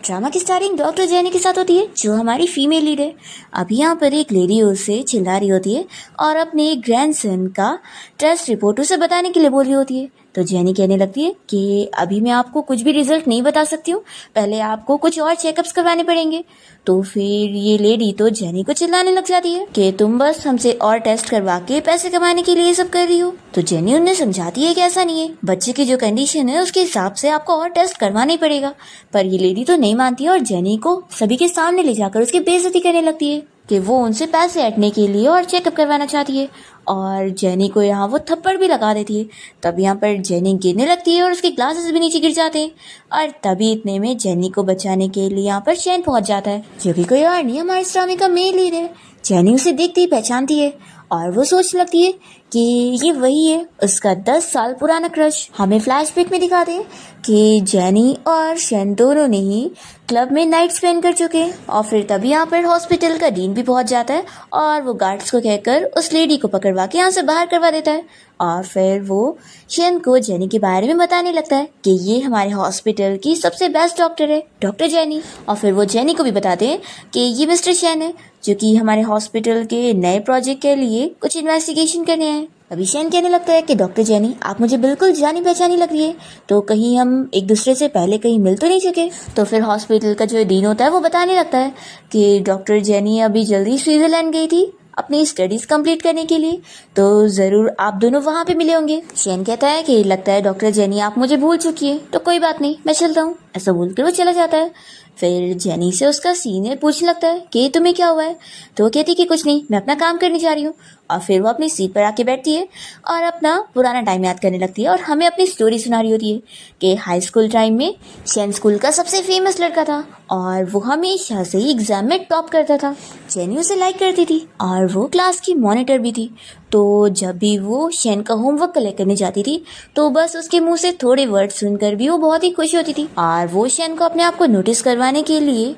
Drama की starring doctor jenny के साथ होती है, जो हमारी फीमेल लीड है। अभी यहाँ पर एक लेडी उससे चिल्ला रही होती है और अपने ग्रैंडसन का टेस्ट रिपोर्ट उसे बताने के लिए बोल रही होती है। तो जेनी कहने लगती है कि अभी मैं आपको कुछ भी रिजल्ट नहीं बता सकती हूँ, पहले आपको कुछ और चेकअप्स करवाने पड़ेंगे। तो फिर ये लेडी तो जेनी को चिल्लाने लग जाती है कि तुम बस हमसे और टेस्ट करवा के पैसे कमाने के लिए ये सब कर रही हो। तो जेनी उन्हें समझाती है कि ऐसा नहीं है, बच्चे की जो कंडीशन है उसके हिसाब से आपको और टेस्ट करवाना ही पड़ेगा। पर ये लेडी तो नहीं मानती है और जेनी को सभी के सामने ले जाकर उसकी बेइज्जती करने लगती है कि वो उनसे पैसे ऐंठने के लिए और चेकअप करवाना चाहती है। और जेनी को यहाँ वो थप्पड़ भी लगा देती है। तब यहाँ पर जेनी गिरने लगती है और उसके ग्लासेस भी नीचे गिर जाते हैं। और तभी इतने में जेनी को बचाने के लिए यहाँ पर शैन पहुंच जाता है, जो कि कोई और नहीं हमारे ड्रामे का मेन लीड है। जेनी उसे देखती ही पहचानती है और वो सोचने लगती है कि ये वही है, उसका 10 साल पुराना क्रश। हमें फ्लैशबैक में दिखाते हैं कि जेनी और शैन दोनों ने ही क्लब में नाइट स्पेंड कर चुके हैं। और फिर तभी यहाँ पर हॉस्पिटल का डीन भी पहुंच जाता है और वो गार्ड्स को कहकर उस लेडी को पकड़वा के यहाँ से बाहर करवा देता है। और फिर वो शैन को जेनी के बारे में बताने लगता है कि ये हमारे हॉस्पिटल की सबसे बेस्ट डॉक्टर है, डॉक्टर जेनी। और फिर वो जेनी को भी बताते हैं कि ये मिस्टर शैन है, जो कि हमारे हॉस्पिटल के नए प्रोजेक्ट के लिए कुछ इन्वेस्टिगेशन करने हैं। अभी शैन कहने लगता है कि डॉक्टर जेनी, आप मुझे बिल्कुल जानी पहचानी लग रही है, तो कहीं हम एक दूसरे से पहले कहीं मिल तो नहीं चुके। तो फिर हॉस्पिटल का जो डीन होता है वो बताने लगता है कि डॉक्टर जेनी अभी जल्दी स्विट्जरलैंड गई थी अपनी स्टडीज कंप्लीट करने के लिए, तो ज़रूर आप दोनों वहाँ पे मिले होंगे। शैन कहता है कि लगता है डॉक्टर जेनी आप मुझे भूल चुकी है, तो कोई बात नहीं, मैं चलता हूँ। ऐसा बोलकर वो चला जाता है। फिर जेनी से उसका सीनियर पूछने लगता है कि तुम्हें क्या हुआ है, तो वो कहती कि कुछ नहीं, मैं अपना काम करने जा रही हूँ। और फिर वो अपनी सीट पर आके बैठती है और अपना पुराना टाइम याद करने लगती है और हमें अपनी स्टोरी सुना रही होती है कि हाई स्कूल टाइम में शैन स्कूल का सबसे फेमस लड़का था और वो हमेशा से ही एग्जाम में टॉप करता था। जेनी उसे लाइक करती थी और वो क्लास की मॉनिटर भी थी। तो जब भी वो शैन का होमवर्क कलेक्ट करने जाती थी तो बस उसके मुंह से थोड़े वर्ड सुनकर भी वो बहुत ही खुश होती थी। और वो शैन को अपने आप को नोटिस करवाने के लिए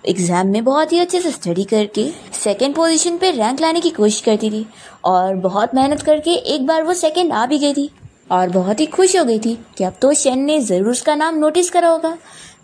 एग्जाम में बहुत ही अच्छे से स्टडी करके सेकंड पोजीशन पे रैंक लाने की कोशिश करती थी। और बहुत मेहनत करके एक बार वो सेकंड आ भी गई थी और बहुत ही खुश हो गई थी कि अब तो शैन ने ज़रूर उसका नाम नोटिस करा होगा।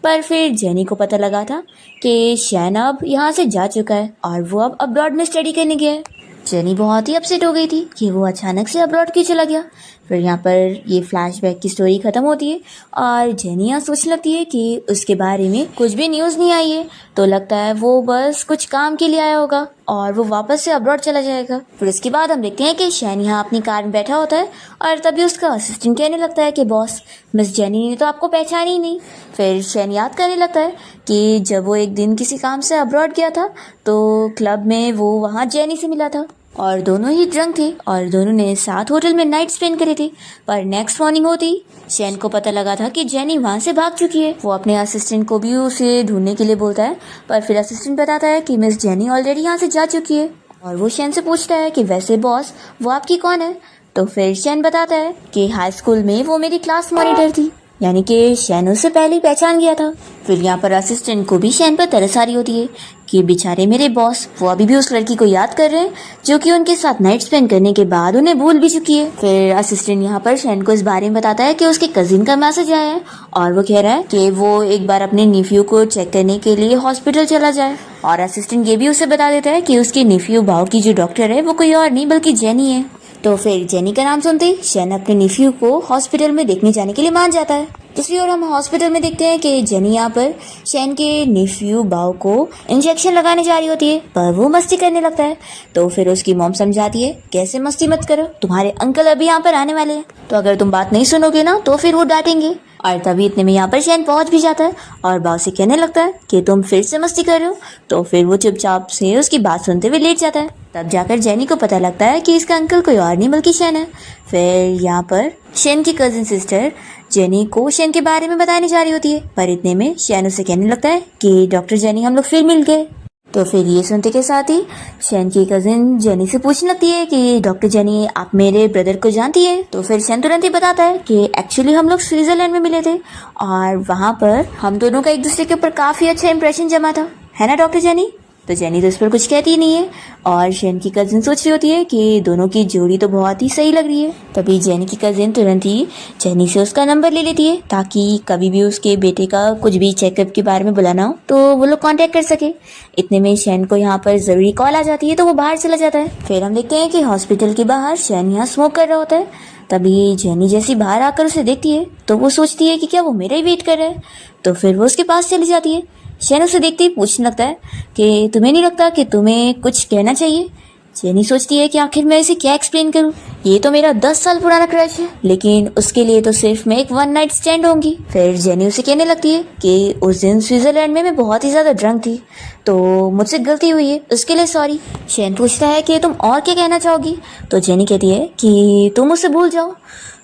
पर फिर जेनी को पता लगा था कि शैन अब यहाँ से जा चुका है और वो अब अब्रॉड में स्टडी करने गया है। जेनी बहुत ही अपसेट हो गई थी कि वो अचानक से अब्रॉड क्यों चला गया। फिर यहाँ पर ये फ्लैशबैक की स्टोरी ख़त्म होती है और जेनी यहाँ सोचने लगती है कि उसके बारे में कुछ भी न्यूज़ नहीं आई है, तो लगता है वो बस कुछ काम के लिए आया होगा और वो वापस से अब्रॉड चला जाएगा। फिर उसके बाद हम देखते हैं कि शैन यहाँ अपनी कार में बैठा होता है और तभी उसका असिस्टेंट कहने लगता है कि बॉस, मिस जेनी ने तो आपको पहचानी ही नहीं। फिर शैन याद करने लगता है कि जब वो एक दिन किसी काम से अब्रॉड गया था तो क्लब में वो वहाँ जेनी से मिला था और दोनों ही ड्रंक थे और दोनों ने साथ होटल में नाइट स्पेंड करे थे। पर नेक्स्ट मॉर्निंग होती शैन को पता लगा था कि जेनी वहाँ से भाग चुकी है। वो अपने असिस्टेंट को भी उसे ढूंढने के लिए बोलता है, पर फिर असिस्टेंट बताता है कि मिस जेनी ऑलरेडी यहाँ से जा चुकी है। और वो शैन से पूछता है कि वैसे बॉस वो आपकी कौन है। तो फिर शैन बताता है कि हाई स्कूल में वो मेरी क्लास मॉनिटर थी, यानी कि शैन उससे पहले ही पहचान गया था। फिर यहाँ पर असिस्टेंट को भी शैन पर तरस आ रही होती है कि बेचारे मेरे बॉस, वो अभी भी उस लड़की को याद कर रहे हैं जो कि उनके साथ नाइट स्पेंड करने के बाद उन्हें भूल भी चुकी है। फिर असिस्टेंट यहाँ पर शैन को इस बारे में बताता है कि उसके कजिन का मैसेज आया है और वो कह रहा है कि वो एक बार अपने निफ्यू को चेक करने के लिए हॉस्पिटल चला जाए। और असिस्टेंट ये भी उसे बता देता है कि उसके निफ्यू भाव की जो डॉक्टर है वो कोई और नहीं बल्कि जेनी है। तो फिर जेनी का नाम सुनते ही शैन अपने निफ्यू को हॉस्पिटल में देखने जाने के लिए मान जाता है। दूसरी ओर हम हॉस्पिटल में देखते हैं कि जेनी यहाँ पर शैन के निफ्यू बाव को इंजेक्शन लगाने जा रही होती है, पर वो मस्ती करने लगता है। तो फिर उसकी मॉम समझाती है, कैसे मस्ती मत करो, तुम्हारे अंकल अभी यहाँ पर आने वाले हैं, तो अगर तुम बात नहीं सुनोगे ना तो फिर वो डांटेंगे। और तभी इतने में यहाँ पर शैन पहुंच भी जाता है और बाव से कहने लगता है कि तुम फिर से मस्ती कर रहे हो। तो फिर वो चुपचाप से उसकी बात सुनते हुए लेट जाता है। तब जाकर जेनी को पता लगता है कि इसका अंकल कोई और नहीं बल्कि शैन है। फिर यहाँ पर शैन की कजिन सिस्टर जेनी को शैन के बारे में बताने जा रही होती है, पर इतने में शैन उसे कहने लगता है कि डॉक्टर जेनी, हम लोग फिर मिल गए। तो फिर ये सुनते के साथ ही शैन की कजिन जेनी से पूछने लगती है कि डॉक्टर जेनी, आप मेरे ब्रदर को जानती है। तो फिर शैन तुरंत ही बताता है कि एक्चुअली हम लोग स्विट्जरलैंड में मिले थे और वहाँ पर हम दोनों का एक दूसरे के ऊपर काफ़ी अच्छा इंप्रेशन जमा था, है ना डॉक्टर जेनी। तो जेनी तो इस पर कुछ कहती ही नहीं है और शेन की कजिन सोच रही होती है कि दोनों की जोड़ी तो बहुत ही सही लग रही है। तभी जेनी की कजिन तुरंत ही जेनी से उसका नंबर ले लेती है ताकि कभी भी उसके बेटे का कुछ भी चेकअप के बारे में बुलाना हो तो वो लोग कांटेक्ट कर सके। इतने में शेन को यहाँ पर जरूरी कॉल आ जाती है तो वो बाहर चला जाता है। फिर हम देखते हैं कि हॉस्पिटल के बाहर शेन यहाँ स्मोक कर रहा होता है। तभी जेनी जैसी बाहर आकर उसे देखती है तो वो सोचती है कि क्या वो मेरा ही वेट कर रहा है, तो फिर वो उसके पास चली जाती है। शेन उसे देखते ही पूछने लगता है कि तुम्हें नहीं लगता कि तुम्हें कुछ कहना चाहिए। जेनी सोचती है कि आखिर मैं इसे क्या एक्सप्लेन करूं, ये तो मेरा 10 साल पुराना क्रश है, लेकिन उसके लिए तो सिर्फ मैं एक वन नाइट स्टैंड होंगी। फिर जेनी उसे कहने लगती है कि उस दिन स्विट्जरलैंड में मैं बहुत ही ज्यादा ड्रंक थी तो मुझसे गलती हुई है, उसके लिए सॉरी। शेन पूछता है कि तुम और क्या कहना चाहोगी, तो जेनी कहती है कि तुम उसे भूल जाओ।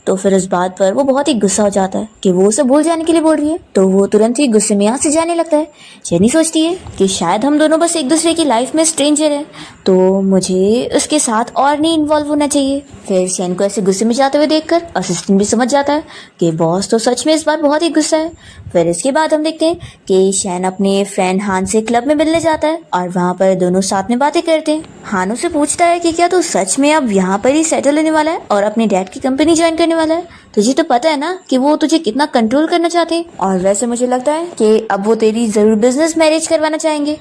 तो फिर इस बात पर वो बहुत ही गुस्सा हो जाता है कि वो उसे भूल जाने के लिए बोल रही है, तो वो तुरंत ही गुस्से में यहाँ से जाने लगता है। जेनी सोचती है कि शायद हम दोनों बस एक दूसरे की लाइफ में स्ट्रेंजर हैं, तो मुझे उसके साथ और नहीं इन्वॉल्व होना चाहिए। फिर शेन को ऐसे गुस्से में जाते हुए देखकर असिस्टेंट भी समझ जाता है कि बॉस तो सच में इस बार बहुत ही गुस्सा है। फिर इसके बाद हम देखते हैं कि शेन अपने फ्रेंड हान से क्लब में मिलने जाता है और वहाँ पर दोनों साथ में बातें करते हैं। हान उसे पूछता है कि क्या तू सच में अब यहाँ पर ही सेटल होने वाला है और अपने डैड की कंपनी ज्वाइन करने वाला है? तुझे तो पता है ना कि वो तुझे कितना कंट्रोल करना चाहते हैं, और वैसे मुझे लगता है कि अब वो तेरी जरूर बिजनेस मैरिज करवाना चाहेंगे।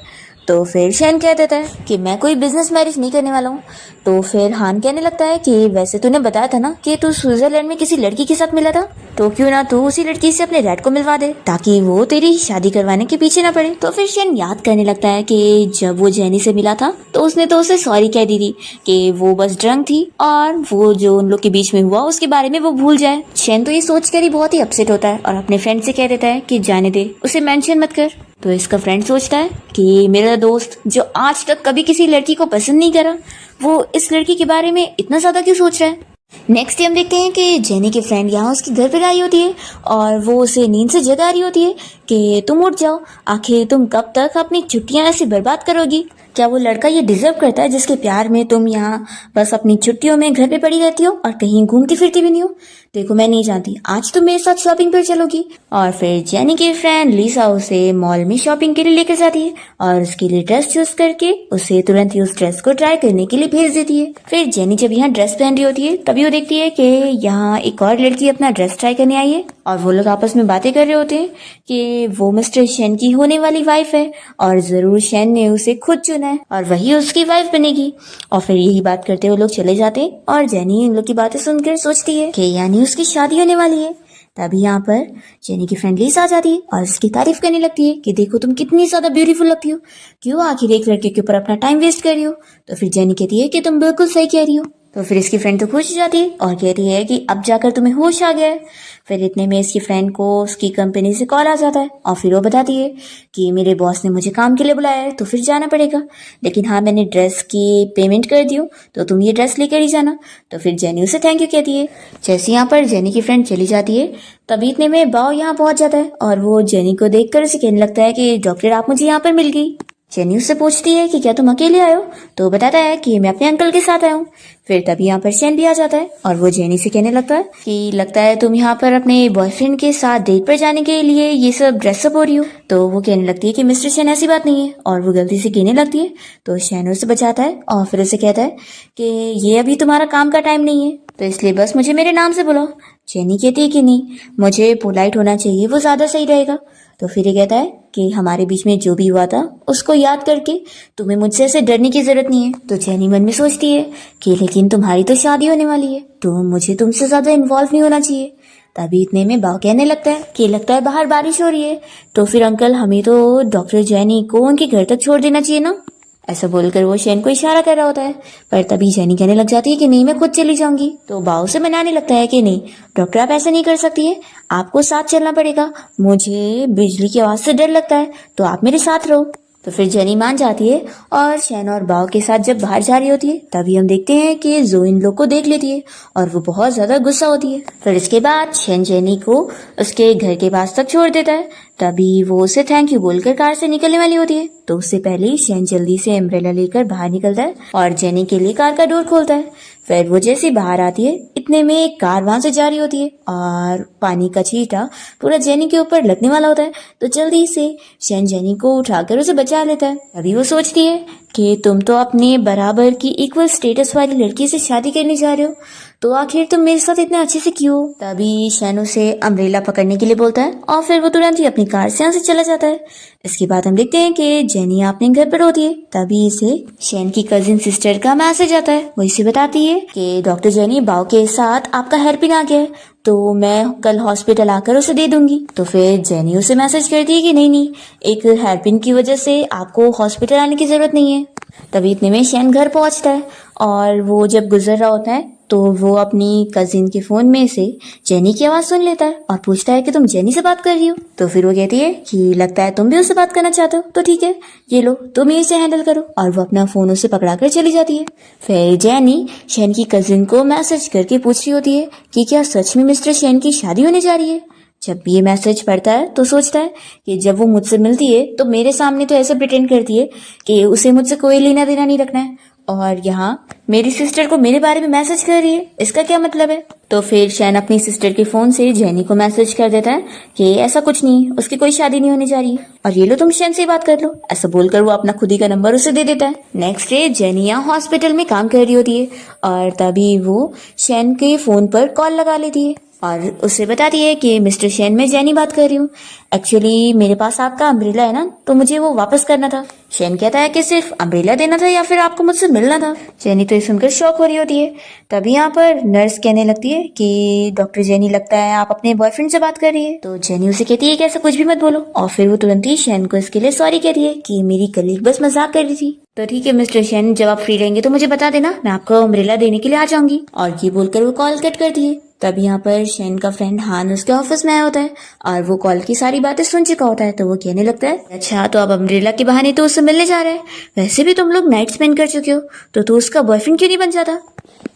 तो फिर शेन कह देता है कि मैं कोई बिजनेस मैरिज नहीं करने वाला हूँ। तो फिर हान कहने लगता है कि वैसे तूने बताया था ना कि तू स्विट्जरलैंड में किसी लड़की के साथ मिला था, तो क्यों ना तू उसी लड़की से अपने डैड को मिलवा दे ताकि वो तेरी शादी करवाने के पीछे ना पड़े। तो फिर शेन याद करने लगता है कि जब वो जेनी से मिला था तो उसने तो उसे सॉरी कह दी थी कि वो बस ड्रंक थी और वो जो उन लोग के बीच में हुआ उसके बारे में वो भूल जाए। शेन तो ये सोचकर ही बहुत ही अपसेट होता है और अपने फ्रेंड से कह देता है कि जाने दे, उसे मेंशन मत कर। तो इसका फ्रेंड सोचता है कि मेरा दोस्त जो आज तक कभी किसी लड़की को पसंद नहीं करा, वो इस लड़की के बारे में इतना ज्यादा क्यों सोच रहा है। नेक्स्ट डे हम देखते हैं कि जेनी की फ्रेंड यहाँ उसके घर पर आई होती है और वो उसे नींद से जगा रही होती है कि तुम उठ जाओ, आखिर तुम कब तक अपनी छुट्टियां ऐसे बर्बाद करोगी। क्या वो लड़का ये डिजर्व करता है जिसके प्यार में तुम यहाँ बस अपनी छुट्टियों में घर पे पड़ी रहती हो और कहीं घूमती फिरती भी नहीं हो। देखो मैं नहीं जानती, आज तुम मेरे साथ शॉपिंग पर चलोगी। और फिर जेनी की फ्रेंड लीसा उसे मॉल में शॉपिंग के लिए लेकर जाती है और उसके लिए ड्रेस चूज करके उसे तुरंत ही उस ड्रेस को ट्राई करने के लिए भेज देती है। फिर जेनी जब यहाँ ड्रेस पहन रही होती है तभी वो देखती है कि यहाँ एक और लड़की अपना ड्रेस ट्राई करने आई है और वो लोग आपस में बातें कर रहे होते हैं कि वो मिस्टर शेन की होने वाली वाइफ है और जरूर शेन ने उसे खुद चुना है और वही उसकी वाइफ बनेगी। और फिर यही बात करते हुए लोग चले जाते हैं और जेनी इन लोग की बातें सुनकर सोचती है कि यानी उसकी शादी होने वाली है। तभी यहाँ पर जेनी की फ्रेंड लीसा आ जाती है और उसकी तारीफ करने लगती है कि देखो तुम कितनी ज्यादा ब्यूटीफुल लगती हो, क्यों आखिर एक लड़के के ऊपर अपना टाइम वेस्ट कर रही हो। तो फिर जेनी कहती है कि तुम बिल्कुल सही कह रही हो। तो फिर इसकी फ्रेंड तो खुश हो जाती है और कहती है कि अब जाकर तुम्हें होश आ गया है। फिर इतने में इसकी फ्रेंड को उसकी कंपनी से कॉल आ जाता है और फिर वो बताती है कि मेरे बॉस ने मुझे काम के लिए बुलाया है तो फिर जाना पड़ेगा, लेकिन हाँ मैंने ड्रेस की पेमेंट कर दी हो तो तुम ये ड्रेस लेकर ही जाना। तो फिर जेनी उसे थैंक यू कहती है। जैसे यहाँ पर जेनी की फ्रेंड चली जाती है तभी इतने में बाव यहाँ पहुंच जाता है और वो जेनी को देखकर उसे कहने लगता है कि डॉक्टर आप मुझे यहाँ पर मिल गई। जेनी उससे पूछती है कि क्या तुम अकेले आए हो, तो बताता है कि मैं अपने अंकल के साथ आया हूँ। फिर तभी यहाँ पर शेन भी आ जाता है और वो जेनी से कहने लगता है कि लगता है तुम यहाँ पर अपने बॉयफ्रेंड के साथ डेट पर जाने के लिए ये सब ड्रेसअप हो रही हो। तो वो कहने लगती है कि मिस्टर शेन ऐसी बात नहीं है और वो गलती से कहने लगती है। तो शेन उसे बचाता है और फिर उसे कहता है कि ये अभी तुम्हारा काम का टाइम नहीं है तो इसलिए बस मुझे मेरे नाम से बुलाओ। जेनी कहती है कि नहीं, मुझे पोलाइट होना चाहिए, वो ज्यादा सही रहेगा। तो फिर ये कहता है कि हमारे बीच में जो भी हुआ था उसको याद करके तुम्हें मुझसे ऐसे डरने की जरूरत नहीं है। तो जेनी मन में सोचती है कि लेकिन तुम्हारी तो शादी होने वाली है तो मुझे तुमसे ज्यादा इन्वॉल्व नहीं होना चाहिए। तभी इतने में बाव कहने लगता है कि लगता है बाहर बारिश हो रही है, तो फिर अंकल हमें तो डॉक्टर जेनी को उनके घर तक छोड़ देना चाहिए ना। ऐसा बोलकर वो शेन को इशारा कर रहा होता है, पर तभी जेनी कहने लग जाती है कि नहीं मैं खुद चली जाऊंगी। तो बाव से मनाने लगता है कि नहीं डॉक्टर आप ऐसा नहीं कर सकती है, आपको साथ चलना पड़ेगा, मुझे बिजली की आवाज से डर लगता है तो आप मेरे साथ रहो। तो फिर जेनी मान जाती है और शेन और बाव के साथ जब बाहर जा रही होती है तभी हम देखते हैं कि जो इन लोग को देख लेती है और वो बहुत ज्यादा गुस्सा होती है। फिर इसके बाद शेन जेनी को उसके घर के पास तक छोड़ देता है। तभी वो उसे थैंक यू बोलकर कार से निकलने वाली होती है तो उससे पहले शेन जल्दी से अम्ब्रेला लेकर बाहर निकलता है और जेनी के लिए कार का डोर खोलता है। फिर वो जैसे ही बाहर आती है इतने में एक कार वहां से जा रही होती है और पानी का छींटा पूरा जेनी के ऊपर लगने वाला होता है। तो जल्दी से शैन जेनी को उठाकर उसे बचा लेता है। अभी वो सोचती है कि तुम तो अपने बराबर की इक्वल स्टेटस वाली लड़की से शादी करने जा रहे हो, तो आखिर तुम मेरे साथ इतने अच्छे से क्यों? तभी शैन उसे अम्ब्रेला पकड़ने के लिए बोलता है और फिर वो तुरंत ही अपनी कार से यहाँ से चला जाता है। इसके बाद हम देखते हैं कि जेनी अपने घर पर होती है। तभी इसे शैन की कजिन सिस्टर का मैसेज आता है। वो इसे बताती है कि डॉक्टर जेनी बाव के साथ आपका हेयरपिन आ गया है, तो मैं कल हॉस्पिटल आकर उसे दे दूंगी। तो फिर जेनी उसे मैसेज करती है कि नहीं, एक हेयरपिन की वजह से आपको हॉस्पिटल आने की जरूरत नहीं है। तभी इतने में शैन घर पहुंचता है और वो जब गुजर रहा होता है तो वो अपनी कजिन के फोन में से जेनी की आवाज सुन लेता है और पूछता है कि तुम जेनी से बात कर रही हो? तो फिर वो कहती है कि लगता है तुम भी उससे बात करना चाहते हो, तो ठीक है, ये लो तुम ही इसे हैंडल करो। और वो अपना फोन उसे पकड़ाकर चली जाती है। फिर जेनी शैन की कजिन को मैसेज करके पूछ रही होती है कि क्या सच में मिस्टर शैन की शादी होने जा रही है। जब ये मैसेज पढ़ता है तो सोचता है कि जब वो मुझसे मिलती है तो मेरे सामने तो ऐसे प्रिटेंड करती है कि उसे मुझसे कोई लेना देना नहीं रखना है, और यहाँ मेरी सिस्टर को मेरे बारे में मैसेज कर रही है, इसका क्या मतलब है? तो फिर शैन अपनी सिस्टर के फोन से जेनी को मैसेज कर देता है कि ऐसा कुछ नहीं, उसकी कोई शादी नहीं होने जा रही और ये लो तुम शैन से बात कर लो। ऐसा बोलकर वो अपना खुद ही का नंबर उसे दे देता है। नेक्स्ट डे जेनी यहाँ हॉस्पिटल में काम कर रही होती है और तभी वो शैन के फोन पर कॉल लगा लेती है और उसे बताती है कि मिस्टर शैन, मैं जेनी बात कर रही हूँ। एक्चुअली मेरे पास आपका अम्ब्रेला है ना, तो मुझे वो वापस करना था। शैन कहता है कि सिर्फ अम्ब्रेला देना था या फिर आपको मुझसे मिलना था? जेनी तो ये सुनकर शॉक हो रही होती है। तभी यहाँ पर नर्स कहने लगती है कि डॉक्टर जेनी, लगता है आप अपने बॉयफ्रेंड से बात कर रही है। तो जेनी उसे कहती है कि ऐसा कुछ भी मत बोलो और फिर वो तुरंत ही शैन को इसके लिए सॉरी कहती है कि मेरी कलीग बस मजाक कर रही थी। तो ठीक है मिस्टर शैन, जब आप फ्री रहेंगे तो मुझे बता देना, मैं आपको अम्ब्रेला देने के लिए आ जाऊंगी। और ये बोलकर वो कॉल कट करती है। तब यहाँ पर शैन का फ्रेंड हान उसके ऑफिस में आया होता है और वो कॉल की सारी बातें सुन चुका होता है। तो वो कहने लगता है, अच्छा तो अब अम्ब्रेला के बहाने तो उससे मिलने जा रहे हैं, वैसे भी तुम लोग नाइट स्पेंड कर चुके हो, तो तू उसका बॉयफ्रेंड क्यों नहीं बन जाता?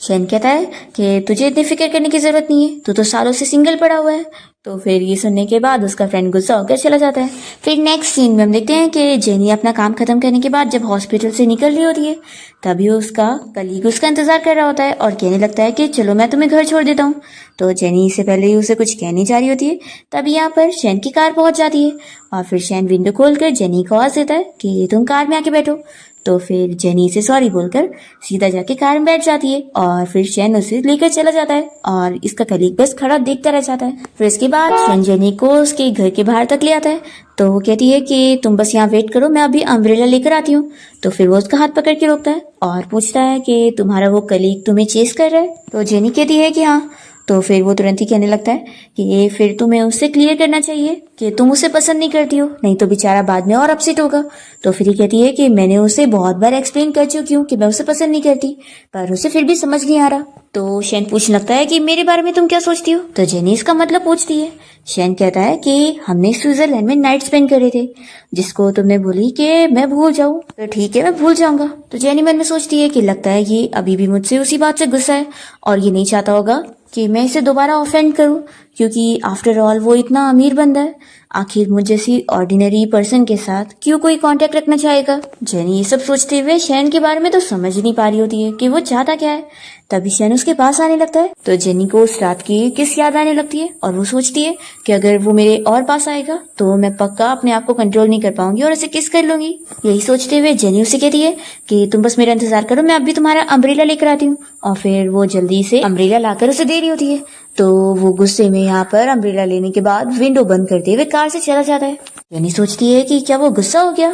शैन कहता है कि तुझे इतनी फिक्र करने की जरूरत नहीं है, तू तो सालों से सिंगल पड़ा हुआ है। तो फिर ये सुनने के बाद उसका फ्रेंड गुस्सा होकर चला जाता है। फिर नेक्स्ट सीन में हम देखते हैं कि जेनी अपना काम खत्म करने के बाद जब हॉस्पिटल से निकल रही होती है तभी उसका कलीग उसका इंतजार कर रहा होता है और कहने लगता है कि चलो मैं तुम्हें घर छोड़ देता हूँ। तो जेनी से पहले ही उसे कुछ कहने जा रही होती है तभी यहाँ पर शैन की कार पहुंच जाती है और फिर शैन विंडो खोलकर जेनी को आवाज देता है कि तुम कार में आके बैठो। तो फिर जेनी से सॉरी बोलकर सीधा जाके कार में बैठ जाती है और फिर शैन उसे लेकर चला जाता है और इसका कलीग बस खड़ा देखता रह जाता है। फिर इसके बाद शैन जेनी को उसके घर के बाहर तक ले आता है। तो वो कहती है कि तुम बस यहाँ वेट करो, मैं अभी अम्ब्रेला लेकर आती हूँ। तो फिर वो उसका हाथ पकड़ के रोकता है और पूछता है कि तुम्हारा वो कलीग तुम्हें चेस कर रहा है? तो जेनी कहती है कि हाँ। तो फिर वो तुरंत ही कहने लगता है कि फिर तुम्हें उससे क्लियर करना चाहिए कि तुम उसे पसंद नहीं करती हो, नहीं तो बेचारा बाद में और अपसेट होगा। तो फिर ये कहती है कि मैंने उसे बहुत बार एक्सप्लेन कर चुकी हूँ कि मैं उसे पसंद नहीं करती, पर उसे फिर भी समझ नहीं आ रहा। तो शैन पूछने लगता है कि मेरे बारे में तुम क्या सोचती हो? तो जेनी इसका मतलब पूछती है। शैन कहता है कि हमने स्विट्जरलैंड में नाइट स्पेंड करे थे, जिसको तुमने बोली कि मैं भूल जाऊं। तो ठीक है, मैं भूल जाऊंगा। तो जेनी मन में सोचती है कि लगता है ये अभी भी मुझसे उसी बात से गुस्सा है और ये नहीं चाहता होगा कि मैं इसे दोबारा ऑफेंड करूं, क्योंकि आफ्टर ऑल वो इतना अमीर बंदा है, आखिर मुझ जैसी ऑर्डिनरी पर्सन के साथ क्यों कोई कांटेक्ट रखना चाहेगा। जेनी ये सब सोचते हुए शैन के बारे में तो समझ ही नहीं पा रही होती है कि वो चाहता क्या है। तभी शैन उसके पास आने लगता है तो जेनी को उस रात की किस याद आने लगती है और वो सोचती है कि अगर वो मेरे और पास आएगा तो मैं पक्का अपने आप को कंट्रोल नहीं कर पाऊंगी और उसे किस कर लूंगी। यही सोचते हुए जेनी उसे कहती है कि तुम बस मेरा इंतजार करो, मैं अभी तुम्हारा अम्ब्रेला लेकर आती हूँ। और फिर वो जल्दी से अम्ब्रेला लाकर उसे दे रही होती है। तो वो गुस्से में यहाँ पर अम्ब्रेला लेने के बाद विंडो बंद करते हुए कार से चला जाता है। जेनी सोचती है कि क्या वो गुस्सा हो गया।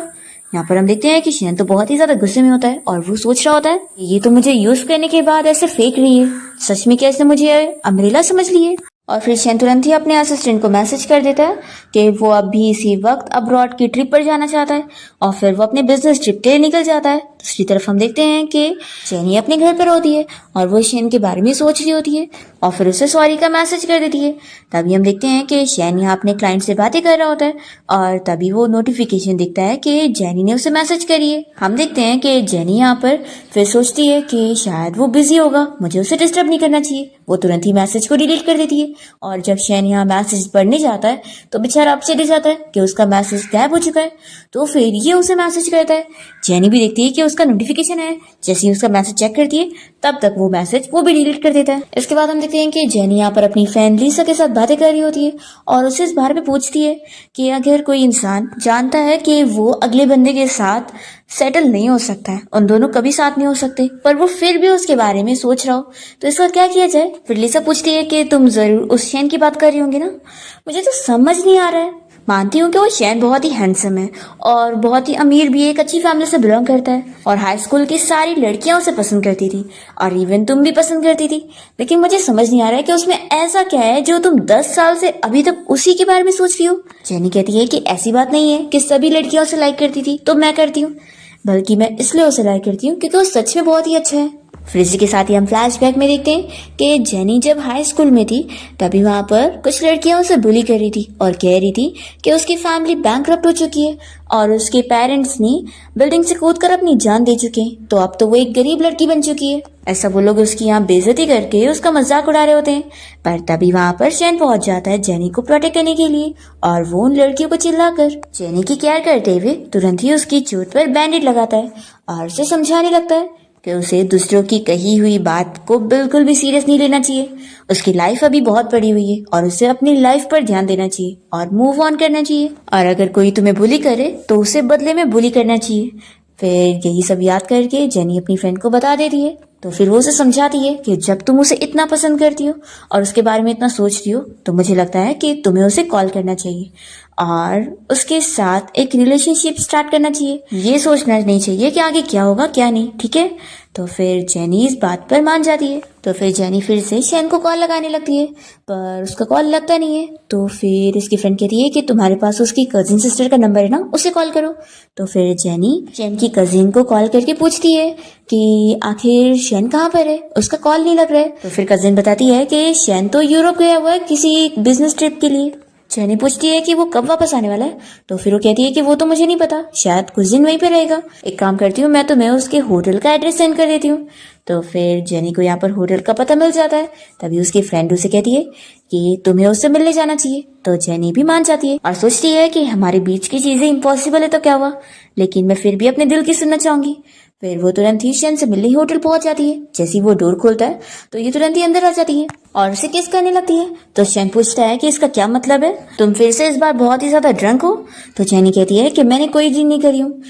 यहाँ पर हम देखते हैं कि शैन तो बहुत ही ज्यादा गुस्से में होता है और वो सोच रहा होता है ये तो मुझे यूज करने के बाद ऐसे फेंक रही है, सच में कैसे मुझे अम्ब्रेला समझ लिए। और फिर शैन तुरंत ही अपने असिस्टेंट को मैसेज कर देता है कि वो अभी इसी वक्त अब्रॉड की ट्रिप पर जाना चाहता है और फिर वो अपने बिजनेस ट्रिप के लिए निकल जाता है। दूसरी तरफ हम देखते हैं कि जेनी अपने घर पर होती है और वो शैन के बारे में सोच रही होती है और फिर उसे सॉरी का मैसेज कर देती है। तभी हम देखते हैं कि शैन यहाँ अपने क्लाइंट से बातें कर रहा होता है और तभी वो नोटिफिकेशन दिखता है कि जेनी ने उसे मैसेज करी है। हम देखते हैं कि जेनी यहाँ पर फिर सोचती है कि शायद वो बिजी होगा, मुझे उसे डिस्टर्ब नहीं करना चाहिए। वो तुरंत ही मैसेज को डिलीट कर देती है और जब शैन यहाँ मैसेज पढ़ने जाता है तो बेचारा अपसेट हो जाता है कि उसका मैसेज गायब हो चुका है। तो फिर ये उसे मैसेज करता है। जेनी भी देखती है कि उसका नोटिफिकेशन है। जैसे ही उसका मैसेज चेक करती है तब तक वो मैसेज वो भी डिलीट कर देता है। इसके बाद हम देखते हैं कि जेनी यहाँ पर अपनी फ्रेंड लीसा के साथ बातें कर रही होती है और उसे इस बारे में पूछती है कि अगर कोई इंसान जानता है कि वो अगले बंदे के साथ सेटल नहीं हो सकता है, उन दोनों कभी साथ नहीं हो सकते, पर वो फिर भी उसके बारे में सोच रहा हो, तो इसका क्या किया जाए। फिर लीसा पूछती है कि तुम जरूर उस शैन की बात कर रही होंगी ना। मुझे तो समझ नहीं आ रहा है। मानती हूँ कि वो शैन बहुत ही हैंडसम है और बहुत ही अमीर भी है, एक अच्छी फैमिली से बिलोंग करता है और हाई स्कूल की सारी लड़कियां उसे पसंद करती थी और इवन तुम भी पसंद करती थी। लेकिन मुझे समझ नहीं आ रहा है कि उसमें ऐसा क्या है जो तुम 10 साल से अभी तक उसी के बारे में सोच रही हो। जेनी कहती है कि ऐसी बात नहीं है कि सभी लड़कियां उसे लाइक करती थी तो मैं करती हूँ, बल्कि मैं इसलिए उसे लाइक करती हूँ क्योंकि वो सच में बहुत ही अच्छा है। फिर इसी के साथ ही हम फ्लैशबैक में देखते हैं कि जेनी जब हाई स्कूल में थी तभी वहां पर कुछ लड़कियां उसे बुली कर रही थी और कह रही थी कि उसकी फैमिली बैंकरप्ट हो चुकी है और उसके पेरेंट्स ने बिल्डिंग से कूदकर अपनी जान दे चुके हैं, तो अब तो वो एक गरीब लड़की बन चुकी है। ऐसा वो लोग उसकी यहाँ बेइज्जती करके उसका मजाक उड़ा रहे होते हैं। पर तभी वहां पर शैन पहुंच जाता है जेनी को प्रोटेक्ट करने के लिए और वो उन लड़कियों को चिल्लाकर जेनी की केयर करते हुए तुरंत ही उसकी चोट पर बैंडेज लगाता है और उसे समझाने लगता है कि उसे दूसरों की कही हुई बात को बिल्कुल भी सीरियस नहीं लेना चाहिए। उसकी लाइफ अभी बहुत बड़ी हुई है और उसे अपनी लाइफ पर ध्यान देना चाहिए और मूव ऑन करना चाहिए, और अगर कोई तुम्हें बुली करे तो उसे बदले में बुली करना चाहिए। फिर यही सब याद करके जेनी अपनी फ्रेंड को बता देती है। तो फिर वो उसे समझाती है कि जब तुम उसे इतना पसंद करती हो और उसके बारे में इतना सोचती हो तो मुझे लगता है कि तुम्हें उसे कॉल करना चाहिए और उसके साथ एक रिलेशनशिप स्टार्ट करना चाहिए। ये सोचना नहीं चाहिए कि आगे क्या होगा क्या नहीं, ठीक है। तो फिर जेनी इस बात पर मान जाती है। तो फिर जेनी फिर से शैन को कॉल लगाने लगती है पर उसका कॉल लगता नहीं है। तो फिर इसकी फ्रेंड कहती है कि तुम्हारे पास उसकी कजिन सिस्टर का नंबर है ना, उसे कॉल करो। तो फिर जेनी शैन की कजिन को कॉल करके पूछती है कि आखिर शैन कहाँ पर है, उसका कॉल नहीं लग रहा है। तो फिर कजिन बताती है कि शैन तो यूरोप गया हुआ है किसी बिजनेस ट्रिप के लिए। जेनी पूछती है कि वो कब वापस आने वाला है। तो फिर वो कहती है कि वो तो मुझे नहीं पता, शायद कुछ दिन वहीं पे रहेगा। एक काम करती हूँ, मैं तुम्हें उसके होटल का एड्रेस सेंड कर देती हूँ। तो फिर जेनी को यहाँ पर होटल का पता मिल जाता है। तभी उसकी फ्रेंड उसे कहती है कि तुम्हें उससे मिलने जाना चाहिए। तो जेनी भी मान जाती है और सोचती है कि हमारे बीच की चीजें इम्पॉसिबल है तो क्या हुआ, लेकिन मैं फिर भी अपने दिल की सुनना चाहूंगी। फिर वो तुरंत ही शैन से मिलने ही होटल पहुंच जाती है। जैसे ही वो डोर खोलता है तो ये तुरंत ही अंदर आ जाती है और उसे किस करने लगती है। तो शैन पूछता है कि इसका क्या मतलब है, तुम फिर से इस बार बहुत ही ज्यादा ड्रंक हो। तो जेनी कहती है कि मैंने कोई ड्रिंक नहीं करी हूँ।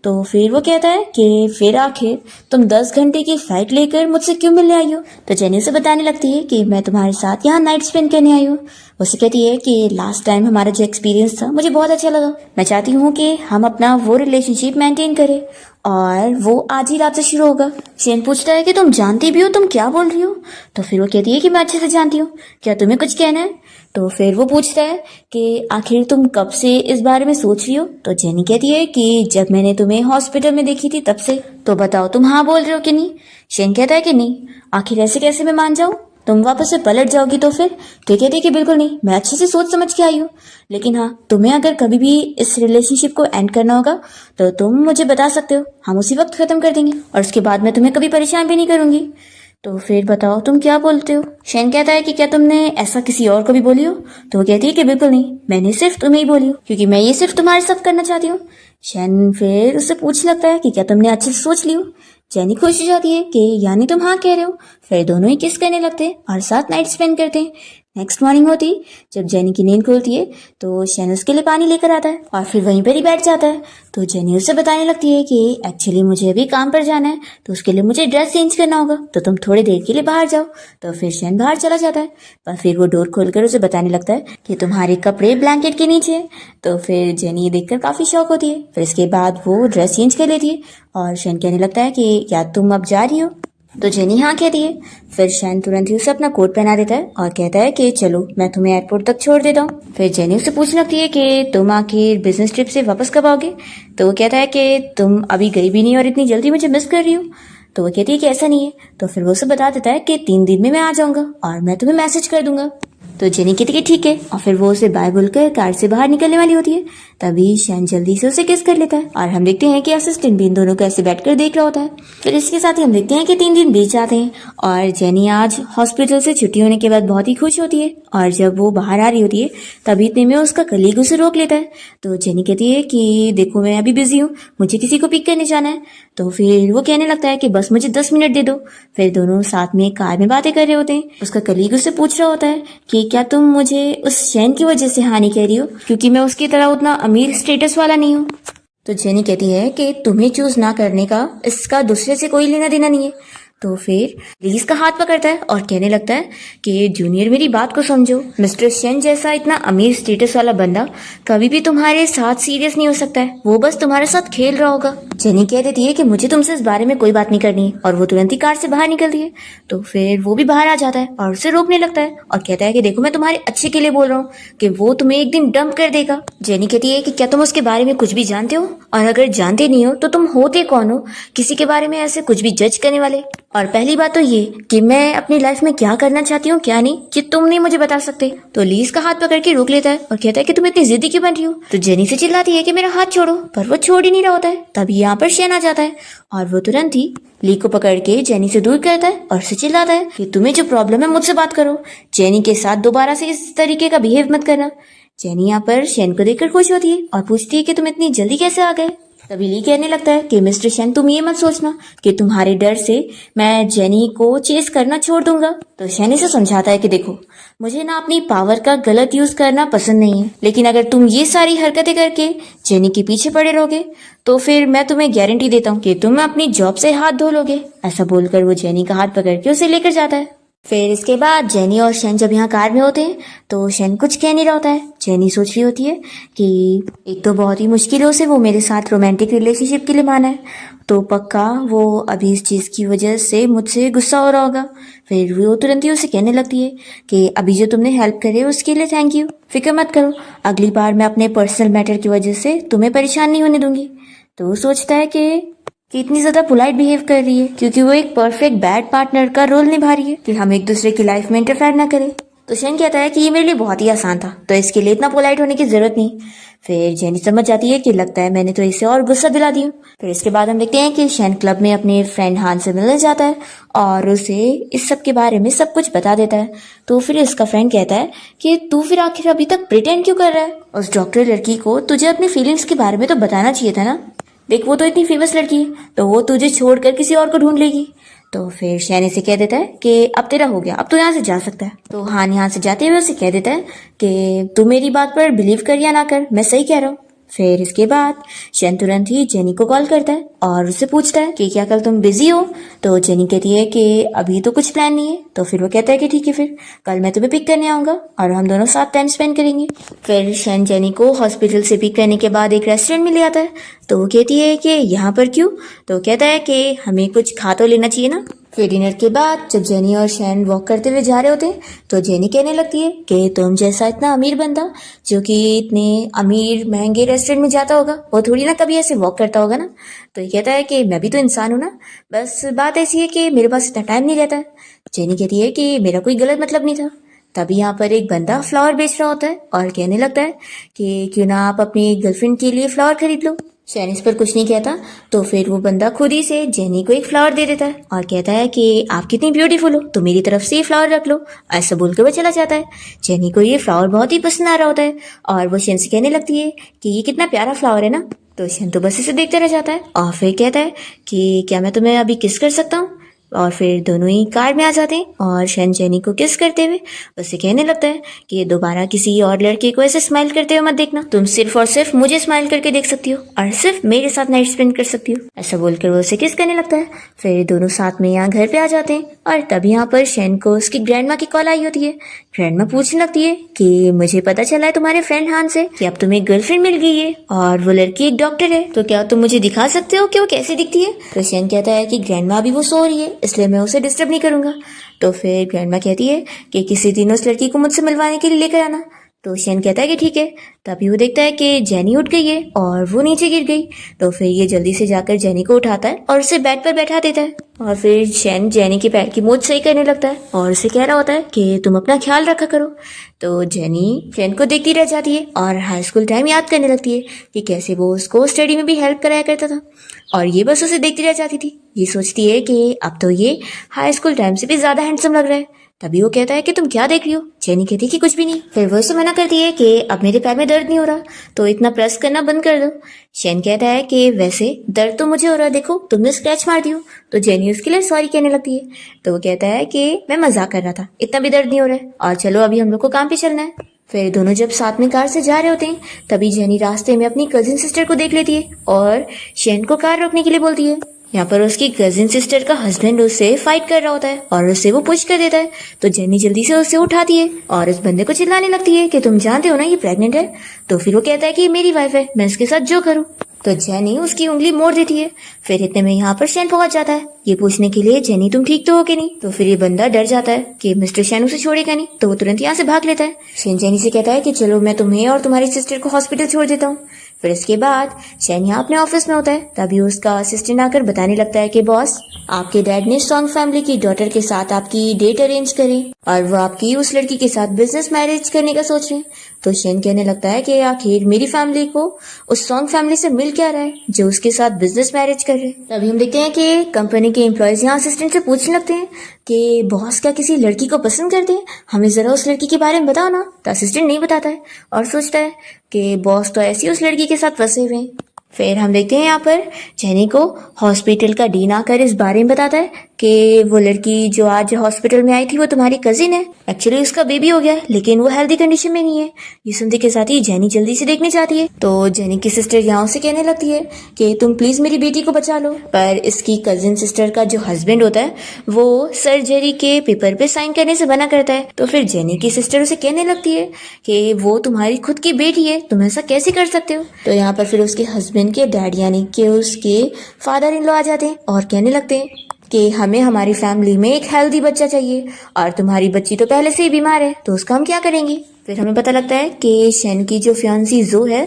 तो फिर वो कहता है कि फिर आखिर तुम 10 घंटे की फ्लाइट लेकर मुझसे क्यों मिलने आई हो। तो जेनी उसे बताने लगती है कि मैं तुम्हारे साथ यहाँ नाइट स्पेंड करने आई हूँ। उसे कहती है कि लास्ट टाइम हमारा जो एक्सपीरियंस था मुझे बहुत अच्छा लगा, मैं चाहती हूँ कि हम अपना वो रिलेशनशिप मेंटेन करें और वो आज ही रात से शुरू होगा। शेन पूछता है कि तुम जानती भी हो तुम क्या बोल रही हो। तो फिर वो कहती है कि मैं अच्छे से जानती हूँ, क्या तुम्हें कुछ कहना है। तो फिर वो पूछता है कि आखिर तुम कब से इस बारे में सोच रही हो। तो जेनी कहती है कि जब मैंने तुम्हें हॉस्पिटल में देखी थी तब से। तो बताओ तुम हाँ बोल रहे हो कि नहीं। शेन कहता है कि नहीं, आखिर ऐसे कैसे मैं मान जाऊं, तुम वापस से पलट जाओगी तो फिर। तो कहती है कि बिल्कुल नहीं, मैं अच्छे से सोच समझ के आई हूँ, लेकिन हाँ तुम्हें अगर कभी भी इस रिलेशनशिप को एंड करना होगा तो तुम मुझे बता सकते हो, हम उसी वक्त खत्म कर देंगे और उसके बाद मैं तुम्हें कभी परेशान भी नहीं करूंगी। तो फिर बताओ तुम क्या बोलते हो। शेन कहता है कि क्या तुमने ऐसा किसी और को भी बोली हो। तो वो कहती है कि बिल्कुल नहीं, मैंने सिर्फ तुम्हें ही बोली हो क्योंकि मैं ये सिर्फ तुम्हारे साथ करना चाहती हूँ। शेन फिर उससे पूछने लगता है कि क्या तुमने अच्छे से सोच ली हो। जेनी खुश हो जाती है कि यानी तुम हाँ कह रहे हो। फिर दोनों ही किस करने लगते हैं और साथ नाइट स्पेंड करते हैं। नेक्स्ट मॉर्निंग होती जब जेनी की नींद खुलती है तो शेन उसके लिए पानी लेकर आता है और फिर वहीं पर ही बैठ जाता है। तो जेनी उससे बताने लगती है कि एक्चुअली मुझे अभी काम पर जाना है तो उसके लिए मुझे ड्रेस चेंज करना होगा, तो तुम थोड़ी देर के लिए बाहर जाओ। तो फिर शेन बाहर चला जाता है और फिर वो डोर खोलकर उसे बताने लगता है कि तुम्हारे कपड़े ब्लैंकेट के नीचे है। तो फिर जेनी ये देखकर काफी शॉक होती है। फिर इसके बाद वो ड्रेस चेंज कर लेती है और शेन कहने लगता है कि क्या तुम अब जा रही हो। तो जेनी हाँ कहती है। फिर शैन तुरंत ही उसे अपना कोट पहना देता है और कहता है कि चलो मैं तुम्हें एयरपोर्ट तक छोड़ देता हूँ। फिर जेनी उससे पूछने लगती है कि तुम आखिर बिजनेस ट्रिप से वापस कब आओगे। तो वो कहता है कि तुम अभी गई भी नहीं और इतनी जल्दी मुझे मिस कर रही हो। तो वो कहती है कि ऐसा नहीं है। तो फिर वो उसे बता देता है कि 3 दिन में मैं आ जाऊंगा और मैं तुम्हें मैसेज कर दूंगा। तो जेनी कहती है कि ठीक है, और फिर वो उसे बाय बोलकर कार से बाहर निकलने वाली होती है। तभी शैन जल्दी से उसे किस कर लेता है और हम देखते हैं कि असिस्टेंट भी इन दोनों को ऐसे बैठकर देख रहा होता है। फिर इसके साथ ही हम देखते हैं कि 3 दिन बीत जाते हैं और जेनी आज हॉस्पिटल से छुट्टी होने के बाद बहुत ही खुश होती है। और जब वो बाहर आ रही होती है तभी इतने में उसका कलीग उसे रोक लेता है। तो जेनी कहती है कि देखो मैं अभी बिजी हूँ, मुझे किसी को पिक करने जाना है। तो फिर वो कहने लगता है कि बस मुझे 10 मिनट दे दो। फिर दोनों साथ में कार में बातें कर रहे होते हैं। उसका कलीग उससे पूछ रहा होता है कि क्या तुम मुझे उस शैन की वजह से हानि कह रही हो, क्योंकि मैं उसकी तरह उतना अमीर स्टेटस वाला नहीं हूँ। तो जेनी कहती है कि तुम्हें चूज ना करने का इसका दूसरे से कोई लेना देना नहीं है। तो फिर लीज का हाथ पकड़ता है और कहने लगता है कि जूनियर मेरी बात को समझो, मिस्टर शेन जैसा इतना अमीर स्टेटस वाला बंदा कभी भी तुम्हारे साथ सीरियस नहीं हो सकता है, वो बस तुम्हारे साथ खेल रहा होगा। जेनी कह देती है कि मुझे तुमसे इस बारे में कोई बात नहीं करनी है और वो तुरंत ही कार से बाहर निकलती है। तो फिर वो भी बाहर आ जाता है और उसे रोकने लगता है और कहता है कि देखो मैं तुम्हारे अच्छे के लिए बोल रहा हूँ कि वो तुम्हें एक दिन डंप कर देगा। जेनी कहती है कि क्या तुम उसके बारे में कुछ भी जानते हो, और अगर जानते नहीं हो तो तुम होते कौन हो किसी के बारे में ऐसे कुछ भी जज करने वाले। और पहली बात तो ये कि मैं अपनी लाइफ में क्या करना चाहती हूँ क्या नहीं कि तुम नहीं मुझे बता सकते। तो लीज का हाथ पकड़ के रोक लेता है और कहता है कि तुम इतनी जिद्दी क्यों बन रही हो। तो जेनी से चिल्लाती है कि मेरा हाथ छोड़ो, पर वो छोड़ ही नहीं रहा होता है। तभी यहाँ पर शेन आ जाता है और वो तुरंत ही ली को पकड़ के जेनी से दूर करता है और उसे चिल्लाता है कि तुम्हें जो प्रॉब्लम है मुझसे बात करो, जेनी के साथ दोबारा से इस तरीके का बिहेव मत करना। जेनी यहाँ पर शेन को देखकर खुश होती है और पूछती है कि तुम इतनी जल्दी कैसे आ गए। तभी ली कहने लगता है कि मिस्टर शेन तुम ये मत सोचना कि तुम्हारे डर से मैं जेनी को चेस करना छोड़ दूंगा। तो शेन इसे समझाता है कि देखो मुझे ना अपनी पावर का गलत यूज करना पसंद नहीं है, लेकिन अगर तुम ये सारी हरकतें करके जेनी के पीछे पड़े रहोगे तो फिर मैं तुम्हें गारंटी देता हूँ कि तुम अपनी जॉब से हाथ धो लोगे। ऐसा बोलकर वो जेनी का हाथ पकड़ के उसे लेकर जाता है। फिर इसके बाद जेनी और शेन जब यहाँ कार में होते हैं तो शेन कुछ कह नहीं रहा होता है। जेनी सोच रही होती है कि एक तो बहुत ही मुश्किलों से वो मेरे साथ रोमांटिक रिलेशनशिप के लिए माना है, तो पक्का वो अभी इस चीज़ की वजह से मुझसे गुस्सा हो रहा होगा। फिर वो तुरंत ही उसे कहने लगती है कि अभी जो तुमने हेल्प करे उसके लिए थैंक यू, फिक्र मत करो, अगली बार मैं अपने पर्सनल मैटर की वजह से तुम्हें परेशान नहीं होने दूंगी। तो वो सोचता है कि इतनी ज्यादा पोलाइट बिहेव कर रही है क्योंकि वो एक परफेक्ट बैड पार्टनर का रोल निभा रही है कि हम एक दूसरे की लाइफ में इंटरफेयर ना करें। तो शेन कहता है कि ये मेरे लिए बहुत ही आसान था, तो इसके लिए इतना पोलाइट होने की जरूरत नहीं। फिर जेनी समझ जाती है कि लगता है मैंने तो इसे और गुस्सा दिला दी हूँ। फिर इसके बाद हम देखते हैं कि शेन क्लब में अपने फ्रेंड हान से मिलने जाता है और उसे इस सब के बारे में सब कुछ बता देता है। तो फिर इसका फ्रेंड कहता है कि तू फिर आखिर अभी तक प्रिटेंड क्यों कर रहा है, उस डॉक्टर लड़की को तुझे अपनी फीलिंग्स के बारे में तो बताना चाहिए था ना, देख वो तो इतनी फेमस लड़की है, तो वो तुझे छोड़कर किसी और को ढूंढ लेगी। तो फिर शैन इसे कह देता है कि अब तेरा हो गया, अब तो यहाँ से जा सकता है। तो हान यहाँ से जाते हुए उसे कह देता है कि तू मेरी बात पर बिलीव कर या ना कर, मैं सही कह रहा हूँ। फिर इसके बाद शैन तुरंत ही जेनी को कॉल करता है और उससे पूछता है कि क्या कल तुम बिजी हो। तो जेनी कहती है कि अभी तो कुछ प्लान नहीं है। तो फिर वो कहता है कि ठीक है, फिर कल मैं तुम्हें पिक करने आऊंगा और हम दोनों साथ टाइम स्पेंड करेंगे। फिर शैन जेनी को हॉस्पिटल से पिक करने के बाद एक रेस्टोरेंट में ले आता है। तो वो कहती है कि यहाँ पर क्यों, तो कहता है कि हमें कुछ खा तो लेना चाहिए ना। फिर डिनर के बाद जब जेनी और शैन वॉक करते हुए जा रहे होते हैं तो जेनी कहने लगती है कि तुम जैसा इतना अमीर बंदा जो कि इतने अमीर महंगे रेस्टोरेंट में जाता होगा वो थोड़ी ना कभी ऐसे वॉक करता होगा ना। तो ये कहता है कि मैं भी तो इंसान हूँ ना, बस बात ऐसी है कि मेरे पास इतना टाइम नहीं रहता है। जेनी कहती है कि मेरा कोई गलत मतलब नहीं था। तभी यहाँ पर एक बंदा फ्लावर बेच रहा होता है और कहने लगता है कि क्यों ना आप अपनी गर्लफ्रेंड के लिए फ्लावर खरीद लो। शैन इस पर कुछ नहीं कहता। तो फिर वो बंदा खुद ही से जेनी को एक फ्लावर दे देता है और कहता है कि आप कितनी ब्यूटीफुल हो, तो मेरी तरफ से ये फ्लावर रख लो। ऐसा बोलकर वो चला जाता है। जेनी को ये फ्लावर बहुत ही पसंद आ रहा होता है और वो शैन से कहने लगती है कि ये कितना प्यारा फ्लावर है ना। तो शैन तो बस इसे देखते रह जाता है और फिर कहता है कि क्या मैं तुम्हें अभी किस कर सकता हूँ। और फिर दोनों ही कार में आ जाते हैं और शैन जेनी को किस करते हुए उसे कहने लगता है कि दोबारा किसी और लड़के को ऐसे स्माइल करते हुए मत देखना, तुम सिर्फ और सिर्फ मुझे स्माइल करके देख सकती हो और सिर्फ मेरे साथ नाइट स्पेंड कर सकती हो। ऐसा बोलकर वो उसे किस करने लगता है। फिर दोनों साथ में यहाँ घर पे आ जाते हैं और तभी यहाँ पर शैन को उसकी ग्रैंडमा की कॉल आई होती है। ग्रैंडमा पूछने लगती है कि मुझे पता चला है तुम्हारे फ्रेंड हान से कि अब तुम्हें गर्लफ्रेंड मिल गई है और वो लड़की एक डॉक्टर है, तो क्या तुम मुझे दिखा सकते हो कि वो कैसी दिखती है। तो शैन कहता है कि ग्रैंडमा अभी वो सो रही है इसलिए मैं उसे डिस्टर्ब नहीं करूंगा। तो फिर ग्रैंडमा कहती है कि किसी दिन उस लड़की को मुझसे मिलवाने के लिए लेकर आना। तो शेन कहता है कि ठीक है। तभी वो देखता है कि जेनी उठ गई है और वो नीचे गिर गई। तो फिर ये जल्दी से जाकर जेनी को उठाता है और उसे बेड पर बैठा देता है। और फिर शेन जेनी के पैर की मोच सही करने लगता है और उसे कह रहा होता है कि तुम अपना ख्याल रखा करो। तो जेनी शेन को देखती रह जाती है और हाई स्कूल टाइम याद करने लगती है कि कैसे वो उसको स्टडी में भी हेल्प कराया करता था, और ये बस उसे देखती रह जाती थी। ये सोचती है कि अब तो ये हाई स्कूल टाइम से भी ज्यादा हैंडसम लग रहा है। तभी वो कहता है कि तुम क्या देख रही हो। जेनी कहती है कि कुछ भी नहीं। फिर वो उसे मना करती है कि अब मेरे पैर में दर्द नहीं हो रहा, तो इतना प्रेस करना बंद कर दो। शेन कहता है कि वैसे दर्द तो मुझे हो रहा है, देखो तुमने स्क्रैच मार दियो। तो जेनी उसके लिए सॉरी कहने लगती है। तो वो कहता है कि मैं मजाक कर रहा था, इतना भी दर्द नहीं हो रहा है, और चलो अभी हम लोग को काम पे चलना है। फिर दोनों जब साथ में कार से जा रहे होते हैं तभी जेनी रास्ते में अपनी कजिन सिस्टर को देख लेती है और शेन को कार रोकने के लिए बोलती है। यहाँ पर उसकी कजिन सिस्टर का हस्बैंड उससे फाइट कर रहा होता है और उससे वो पुश कर देता है। तो जेनी जल्दी से उसे उठाती है और उस बंदे को चिल्लाने लगती है कि तुम जानते हो ना ये प्रेग्नेंट है। तो फिर वो कहता है कि मेरी वाइफ है, मैं इसके साथ जो करूँ। तो जेनी उसकी उंगली मोड़ देती है। फिर इतने में यहाँ पर शेन पहुंच जाता है ये पूछने के लिए जेनी तुम ठीक तो हो कि नहीं। तो फिर ये बंदा डर जाता है कि मिस्टर शेन उसे छोड़ेगा नहीं, तो वो तुरंत यहाँ से भाग लेता है। शेन जेनी से कहता है कि चलो मैं तुम्हें और तुम्हारी सिस्टर को हॉस्पिटल छोड़ देता हूँ। फिर इसके बाद शेन यहाँ अपने ऑफिस में होता है। तभी उसका असिस्टेंट आकर बताने लगता है कि बॉस, आपके डैड ने सॉन्ग फैमिली की डॉटर के साथ आपकी डेट अरेंज करी और वो आपकी उस लड़की के साथ बिजनेस मैरिज करने का सोच रहे हैं। तो शेन कहने लगता है कि आखिर मेरी फैमिली को उस सॉन्ग फैमिली से मिल क्या रहा है जो उसके साथ बिजनेस मैरिज कर रहे हैं। तभी हम देखते हैं कि कंपनी के एम्प्लॉयज यहाँ असिस्टेंट से पूछने लगते हैं कि बॉस क्या किसी लड़की को पसंद करते हैं, हमें जरा उस लड़की के बारे में बताओ ना। तो असिस्टेंट नहीं बताता है और सोचता है कि बॉस तो ऐसी उस लड़की के साथ फंसे हुए हैं। फिर हम देखते हैं यहाँ पर जेनी को हॉस्पिटल का डीन आकर इस बारे में बताता है कि वो लड़की जो आज हॉस्पिटल में आई थी वो तुम्हारी कजिन है। एक्चुअली उसका बेबी हो गया है लेकिन वो हेल्दी कंडीशन में नहीं है। ये सुनते के साथ ही जेनी जल्दी से देखने जाती है। तो जेनी की सिस्टर यहाँ से कहने लगती है कि तुम प्लीज मेरी बेटी को बचा लो। पर इसकी कजिन सिस्टर का जो हस्बैंड होता है वो सर्जरी के पेपर पे साइन करने से मना करता है। तो फिर जेनी की सिस्टर उसे कहने लगती है कि वो तुम्हारी खुद की बेटी है, तुम ऐसा कैसे कर सकते हो। तो यहाँ पर फिर उसके हस्बैंड के डैड यानी कि उसके फादर इन लॉ आ जाते हैं और कहने लगते हैं कि हमें हमारी फैमिली में एक हेल्दी बच्चा चाहिए और तुम्हारी बच्ची तो पहले से ही बीमार है, तो उसका हम क्या करेंगे। फिर हमें पता लगता है कि शेन की जो फियांसी जो है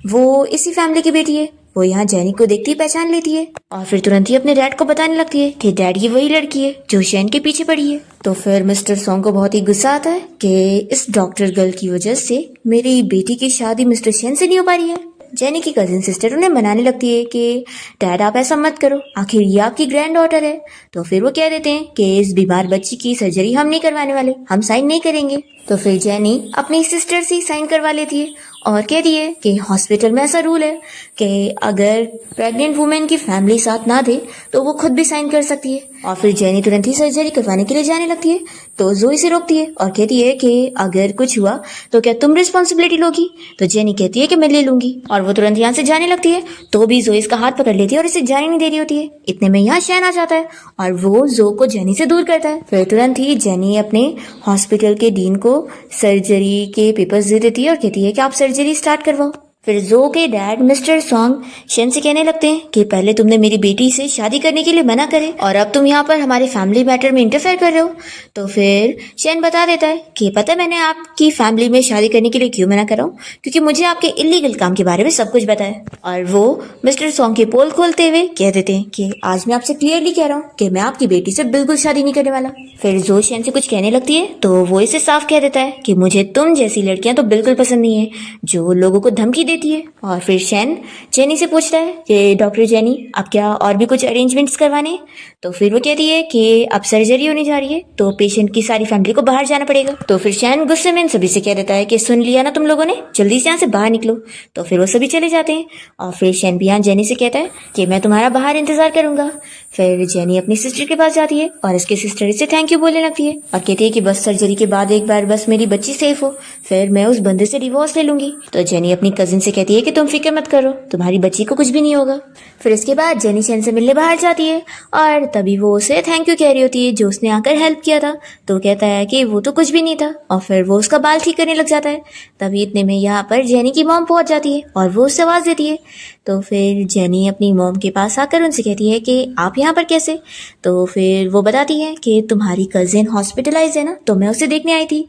वो इसी फैमिली की बेटी है। वो यहाँ जेनी को देखती ही पहचान लेती है और फिर तुरंत ही अपने डैड को बताने लगती है कि डैड ये वही लड़की है जो शेन के पीछे पड़ी है। तो फिर मिस्टर सॉन्ग को बहुत ही गुस्सा आता है कि इस डॉक्टर गर्ल की वजह से मेरी बेटी की शादी मिस्टर शेन से नहीं हो पा रही है। जेनी की कजिन सिस्टर उन्हें मनाने लगती है कि डैड आप ऐसा मत करो, आखिर ये आपकी ग्रैंड डॉटर है। तो फिर वो कह देते हैं कि इस बीमार बच्ची की सर्जरी हम नहीं करवाने वाले, हम साइन नहीं करेंगे। तो फिर जेनी अपनी सिस्टर से साइन करवा लेती है और कह रही है कि हॉस्पिटल में ऐसा रूल है कि अगर प्रेग्नेंट वुमेन की फैमिली साथ ना दे तो वो खुद भी साइन कर सकती है। और फिर जेनी तुरंत ही सर्जरी करवाने के लिए जाने लगती है। तो जोई से रोकती है और कहती है कि अगर कुछ हुआ तो क्या तुम रिस्पॉन्सिबिलिटी लोगी। तो जेनी कहती है कि मैं ले लूंगी और वो तुरंत यहाँ से जाने लगती है। तो भी जोई इसका हाथ पकड़ लेती है और इसे जाने नहीं दे रही होती है। इतने में यहाँ शैन आ जाता है और वो जो को जेनी से दूर करता है। फिर तुरंत ही जेनी अपने हॉस्पिटल के डीन को सर्जरी के पेपर्स दे देती है और कहती है कि आप सर्जरी स्टार्ट करवाओ। फिर जो के डैड मिस्टर सॉन्ग शेन से कहने लगते हैं कि पहले तुमने मेरी बेटी से शादी करने के लिए मना करे और अब तुम यहाँ पर हमारे फैमिली मैटर में इंटरफेयर कर रहे हो। तो फिर शेन बता देता है कि पता है मैंने आपकी फैमिली में शादी करने के लिए क्यों मना कर रहा हूँ, क्योंकि मुझे आपके इलीगल काम के बारे में सब कुछ पता है। और वो मिस्टर सॉन्ग की पोल खोलते हुए कह देते हैं कि आज मैं आपसे क्लियरली कह रहा हूँ कि मैं आपकी बेटी से बिल्कुल शादी नहीं करने वाला। फिर जो शेन से कुछ कहने लगती है तो वो इसे साफ कह देता है कि मुझे तुम जैसी लड़कियां तो बिल्कुल पसंद नहीं है जो लोगों को धमकी देती है। और फिर शेन जेनी से पूछता है कि डॉक्टर जेनी अब क्या और भी कुछ अरेंजमेंट्स करवाने। तो फिर वो कहती है कि अब सर्जरी होने जा रही है तो पेशेंट की सारी फैमिली को बाहर जाना पड़ेगा। तो फिर शेन गुस्से में इन सभी से कह देता है कि सुन लिया ना तुम लोगों ने, जल्दी से यहाँ से बाहर निकलो। तो फिर वो सभी चले जाते हैं और फिर शेन भी यहाँ जेनी से कहता है कि मैं तुम्हारा बाहर इंतजार करूंगा। फिर जेनी अपनी सिस्टर के पास जाती है और इसके सिस्टर इसे थैंक यू बोलने लगती है और कहती है कि बस सर्जरी के बाद एक बार बस मेरी बच्ची सेफ हो, फिर मैं उस बंदे से डिवोर्स ले लूंगी। तो जेनी अपनी कजिन से कहती है कि तुम फिक्र मत करो, तुम्हारी बच्ची को कुछ भी नहीं होगा। फिर इसके बाद जेनी शेन से मिलने बाहर जाती है और तभी वो उसे थैंक यू कह रही होती है जो उसने आकर हेल्प किया था। तो कहता है कि वो तो कुछ भी नहीं था और फिर वो उसका बाल ठीक करने लग जाता है। तभी इतने में यहाँ पर जेनी की मॉम पहुंच जाती है और वो उससे आवाज देती है। तो फिर जेनी अपनी मॉम के पास आकर उनसे कहती है कि आप यहाँ पर कैसे। तो फिर वो बताती है कि तुम्हारी कजिन हॉस्पिटलाइज है ना, तो मैं उसे देखने आई थी।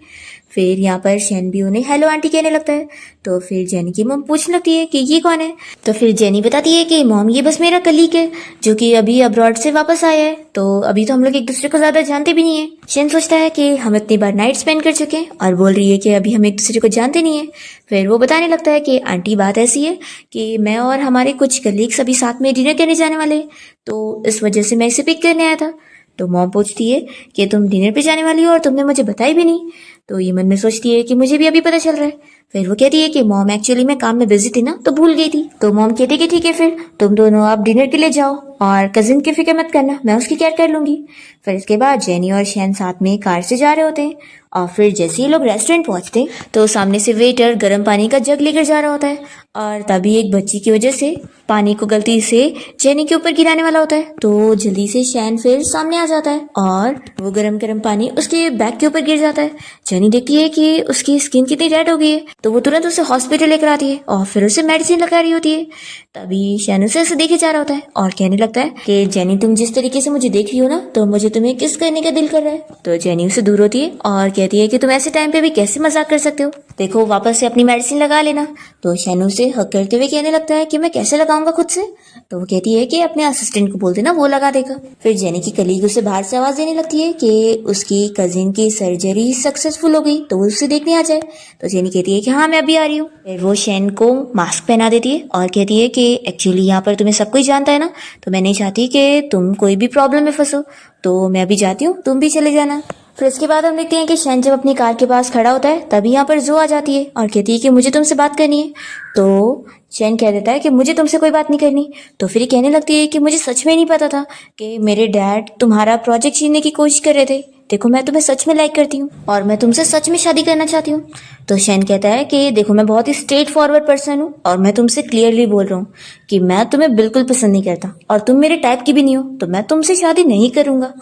फिर यहाँ पर शैन भी उन्हें हेलो आंटी कहने लगता है। तो फिर जेनी की मॉम पूछने लगती है कि ये कौन है। तो फिर जेनी बताती है कि मॉम ये बस मेरा कलीग है जो कि अभी अब्रॉड से वापस आया है, तो अभी तो हम लोग एक दूसरे को ज्यादा जानते भी नहीं है। शैन सोचता है कि हम इतनी बार नाइट स्पेंड कर चुके हैं और बोल रही है कि अभी हम एक दूसरे को जानते नहीं है। फिर वो बताने लगता है कि आंटी बात ऐसी है कि मैं और हमारे कुछ कलीग्स अभी साथ में डिनर करने जाने वाले हैं, तो इस वजह से मैं इसे पिक करने आया था। तो मॉम पूछती है कि तुम डिनर पे जाने वाली हो और तुमने मुझे बताई भी नहीं। तो ये मन में सोचती है कि मुझे भी अभी पता चल रहा है। फिर वो कहती है कि मॉम एक्चुअली मैं काम में बिजी थी ना, तो भूल गई थी। तो मॉम कहती है कि ठीक है, फिर तुम दोनों आप डिनर के लिए जाओ और कजिन की फिक्र मत करना, मैं उसकी केयर कर लूंगी। फिर इसके बाद जेनी और शैन साथ में कार से जा रहे होते हैं और फिर जैसे ही लोग रेस्टोरेंट पहुंचते हैं तो सामने से वेटर गर्म पानी का जग लेकर जा रहा होता है और तभी एक बच्ची की वजह से पानी को गलती से जेनी के ऊपर गिराने वाला होता है। तो जल्दी से शैन फिर सामने आ जाता है और वो गरम गरम पानी उसके बैक के ऊपर गिर जाता है। जेनी देखती है कि उसकी स्किन कितनी रेड हो गई है, तो वो तुरंत उसे हॉस्पिटल लेकर आती है और फिर उसे मेडिसिन लगा रही होती है। तभी शैन उसे ऐसे देखे जा रहा होता है और कहने लगता है कि जेनी तुम जिस तरीके से मुझे देख रही हो ना, तो मुझे तुम्हें किस करने का दिल कर रहा है। तो जेनी उसे दूर होती है और कहती है कि तुम ऐसे टाइम पे भी कैसे मजाक कर सकते हो, देखो वापस से अपनी मेडिसिन लगा लेना। तो शैन उसे हक करते हुए कहने लगता है कि मैं कैसे लगाऊंगा खुद से। तो वो कहती है कि अपने असिस्टेंट को बोल देना, वो लगा देगा। फिर जेनी की कलीग उसे बाहर से आवाज देने लगती है कि उसकी कजिन की सर्जरी सक्सेसफुल हो गई, तो वो उसे देखने आ जाए। तो जेनी कहती है कि हाँ मैं अभी आ रही हूँ। फिर वो शैन को मास्क पहना देती है और कहती है कि एक्चुअली यहाँ पर तुम्हें सब कुछ जानता है ना, तो मैं नहीं चाहती कि तुम कोई भी प्रॉब्लम में फंसो, तो मैं अभी जाती हूँ, तुम भी चले जाना। फिर इसके बाद हम देखते हैं कि शैन जब अपनी कार के पास खड़ा होता है तभी यहाँ पर जो आ जाती है और कहती है कि मुझे तुमसे बात करनी है। तो शैन कह देता है कि मुझे तुमसे कोई बात नहीं करनी। तो फिर ये कहने लगती है कि मुझे सच में नहीं पता था कि मेरे डैड तुम्हारा प्रोजेक्ट छीनने की कोशिश कर रहे थे, देखो मैं तुम्हें सच में लाइक करती हूँ और मैं तुमसे सच में शादी करना चाहती हूँ। तो शैन कहता है कि देखो मैं बहुत ही स्ट्रेट फॉरवर्ड पर्सन हूँ और मैं तुमसे क्लियरली बोल रहा हूँ कि मैं तुम्हें बिल्कुल पसंद नहीं करता और तुम मेरे टाइप की भी नहीं हो, तो मैं तुमसे शादी नहीं करूंगा।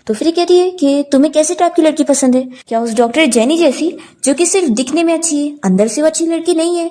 तो फिर कहती है कि तुम्हें कैसे टाइप की लड़की पसंद है, क्या उस डॉक्टर जेनी जैसी जो कि सिर्फ दिखने में अच्छी है, अंदर से वो अच्छी लड़की नहीं है।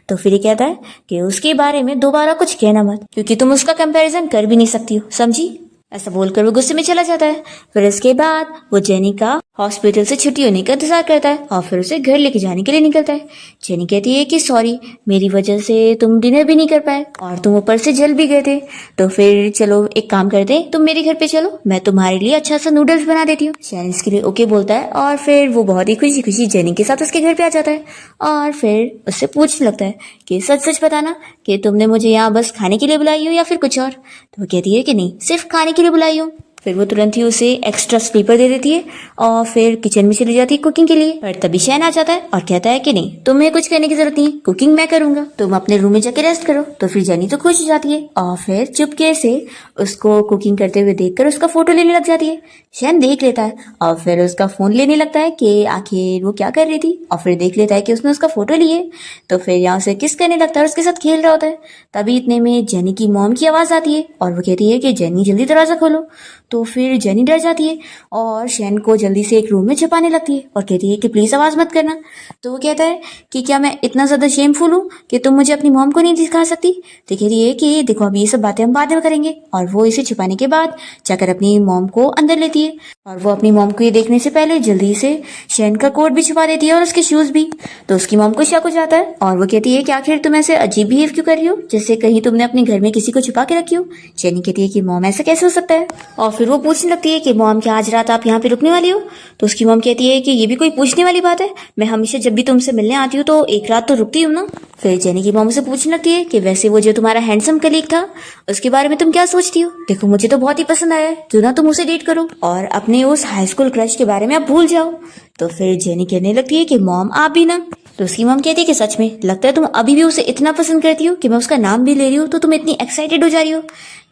तो फिर ये कहता है कि उसके बारे में दोबारा कुछ कहना मत, क्योंकि तुम उसका कंपैरिजन कर भी नहीं सकती हो, समझी। ऐसा बोलकर वो गुस्से में चला जाता है। फिर इसके बाद वो जेनी का हॉस्पिटल से छुट्टी होने का इंतजार करता है और फिर उसे घर लेके जाने के लिए निकलता है। जेनी कहती है कि सॉरी, मेरी वजह से तुम डिनर भी नहीं कर पाए और तुम ऊपर से जल भी गए थे, तो फिर चलो एक काम करते हैं, तुम मेरे घर पे चलो, मैं तुम्हारे लिए अच्छा सा नूडल्स बना देती हूँ। शैन इसके लिए ओके बोलता है और फिर वो बहुत ही खुशी खुशी जेनी के साथ उसके घर पे आ जाता है और फिर उससे पूछने लगता है कि सच सच बताना कि तुमने मुझे यहाँ बस खाने के लिए बुलाई हो या फिर कुछ और। तो वो कहती है कि नहीं, सिर्फ खाने के लिए बुलाई हो। फिर वो तुरंत ही उसे एक्स्ट्रा स्लीपर दे देती है और फिर किचन में चली जाती है कुकिंग के लिए। पर तभी शैन आ जाता है और कहता है कि नहीं, तुम्हें कुछ करने की जरूरत नहीं, कुकिंग मैं करूंगा, तुम अपने रूम में जाके रेस्ट करो। तो फिर जेनी तो खुश हो जाती है और फिर चुपके से उसको कुकिंग करते हुए देखकर उसका फोटो लेने लग जाती है। शैन देख लेता है और फिर उसका फोन लेने लगता है कि आखिर वो क्या कर रही थी, और फिर देख लेता है कि उसने उसका फोटो लिए। तो फिर यहाँ से किस करने लगता है और उसके साथ खेल रहा होता है। तभी इतने में जेनी की मॉम की आवाज आती है और वो कहती है कि जेनी जल्दी दरवाजा खोलो। तो फिर जेनी डर जाती है और शैन को जल्दी से एक रूम में छिपाने लगती है और कहती है कि प्लीज आवाज मत करना। तो वो कहता है कि क्या मैं इतना ज्यादा शेमफुल हूँ कि तुम मुझे अपनी मॉम को नहीं दिखा सकती। तो कहती है कि देखो अभी ये सब बातें हम बाद में करेंगे। और वो इसे छिपाने के बाद जाकर अपनी मॉम को अंदर लेती है और वो अपनी मॉम को ये देखने से पहले जल्दी से शैन का कोट भी छुपा देती है और उसके शूज भी। तो उसकी मॉम को शक हो जाता है और वो कहती है कि आखिर तुम ऐसे अजीब बिहेव क्यों कर रही हो, जैसे कहीं तुमने अपने घर में किसी को छुपा के रखी हो। जेनी कहती है कि मॉम ऐसा कैसे हो सकता है, और फिर वो पूछने लगती है कि मॉम क्या आज रात आप यहाँ पे रुकने वाली हो। तो उसकी मॉम कहती है कि ये भी कोई पूछने वाली बात है, मैं हमेशा जब भी तुमसे मिलने आती हूँ तो एक रात तो रुकती हूँ ना। फिर जेनी की मॉम से पूछने लगती है कि वैसे वो जो तुम्हारा हैंडसम कलीग था उसके बारे में तुम क्या सोचती हो, देखो मुझे तो बहुत ही पसंद आया है, क्यों ना तुम उसे डेट करो और अपने उस हाई स्कूल क्रश के बारे में आप भूल जाओ। तो फिर जेनी कहने लगती है कि मॉम आप भी ना। तो उसकी मॉम कहती है कि सच में लगता है तुम अभी भी उसे इतना पसंद करती हो कि मैं उसका नाम भी ले रही हूँ तो तुम इतनी एक्साइटेड हो जा रही हो।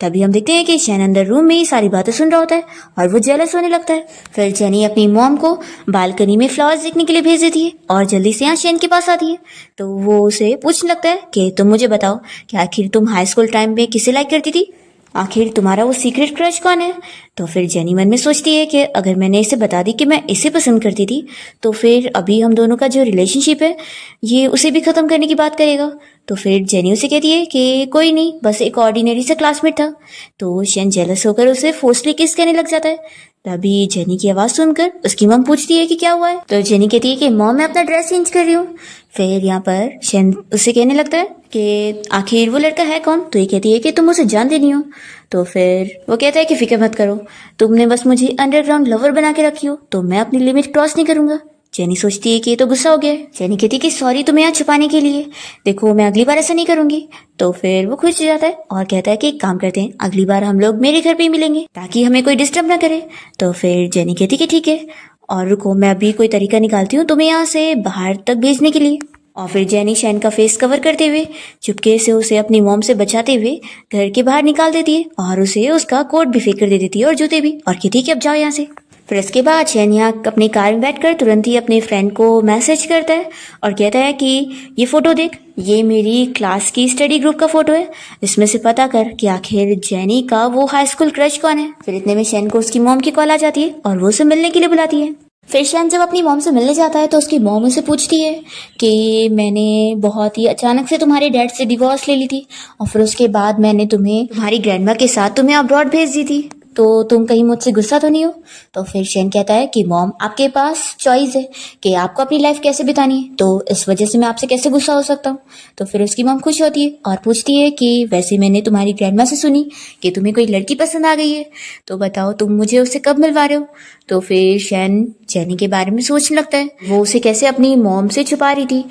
तभी हम देखते हैं कि शैन अंदर रूम में ही सारी बातें सुन रहा होता है और वो जेलस होने लगता है। फिर जेनी अपनी मॉम को बालकनी में फ्लावर्स देखने के लिए भेज देती है और जल्दी से यहाँ शैन के पास आती है। तो वो उसे पूछने लगता है कि तुम मुझे बताओ कि आखिर तुम हाई स्कूल टाइम में किसे लाइक करती थी, आखिर तुम्हारा वो सीक्रेट क्रश कौन है। तो फिर जेनी मन में सोचती है कि अगर मैंने इसे बता दी कि मैं इसे पसंद करती थी तो फिर अभी हम दोनों का जो रिलेशनशिप है ये उसे भी खत्म करने की बात करेगा। तो फिर जेनी उसे कहती है कि कोई नहीं, बस एक ऑर्डिनरी सा क्लासमेट था। तो शेन जेलस होकर उसे फोर्सली किस कहने लग जाता है। तभी जेनी की आवाज सुनकर उसकी मॉम पूछती है कि क्या हुआ है। तो जेनी कहती है कि मॉम मैं अपना ड्रेस चेंज कर रही हूँ। फिर यहाँ पर शेन उससे कहने लगता है कि आखिर वो लड़का है कौन। तो ये कहती है कि तुम उसे जानते नहीं हो। तो फिर वो कहता है कि फिक्र मत करो, तुमने बस मुझे अंडरग्राउंड लवर बना के रखी हो, तो मैं अपनी लिमिट क्रॉस नहीं करूंगा। जेनी सोचती है कि ये तो गुस्सा हो गया है। जेनी कहती है कि सॉरी तुम्हें यहाँ छुपाने के लिए, देखो मैं अगली बार ऐसा नहीं करूंगी। तो फिर वो खुश हो जाता है और कहता है कि एक काम करते हैं, अगली बार हम लोग मेरे घर पे ही मिलेंगे ताकि हमें कोई डिस्टर्ब ना करे। तो फिर जेनी कहती है कि ठीक है, और रुको मैं अभी कोई तरीका निकालती हूँ तुम्हें यहाँ से बाहर तक भेजने के लिए। और फिर जेनी शेन का फेस कवर करते हुए चुपके से उसे अपनी मॉम से बचाते हुए घर के बाहर निकाल देती है और उसे उसका कोट भी फेंक कर दे देती है और जूते भी, और कहती है कि अब जाओ यहाँ से। फिर इसके बाद शेन यहाँ अपनी कार में बैठकर तुरंत ही अपने फ्रेंड को मैसेज करता है और कहता है कि ये फोटो देख, ये मेरी क्लास की स्टडी ग्रुप का फोटो है, इसमें से पता कर कि आखिर जेनी का वो हाई स्कूल क्रश कौन है। फिर इतने में शेन को उसकी मॉम की कॉल आ जाती है और वो उसे मिलने के लिए बुलाती है। फिर शेन जब अपनी मॉम से मिलने जाता है तो उसकी मॉम उसे पूछती है कि मैंने बहुत ही अचानक से तुम्हारे डैड से डिवोर्स ले ली थी और फिर उसके बाद मैंने तुम्हें तुम्हारी ग्रैंडमा के साथ तुम्हें अब्रॉड भेज दी थी, तो तुम कहीं मुझसे गुस्सा तो नहीं हो। तो फिर शेन कहता है कि मॉम आपके पास चॉइस है कि आपको अपनी लाइफ कैसे बितानी है, तो इस वजह से मैं आपसे कैसे गुस्सा हो सकता हूँ। तो फिर उसकी मॉम खुश होती है और पूछती है कि वैसे मैंने तुम्हारी ग्रैंडमा से सुनी कि तुम्हें कोई लड़की पसंद आ गई है, तो बताओ तुम मुझे उससे कब मिलवा रहे हो। तो फिर शेन जेनी के बारे में सोचने लगता है, वो उसे कैसे अपनी मॉम से छुपा रही थी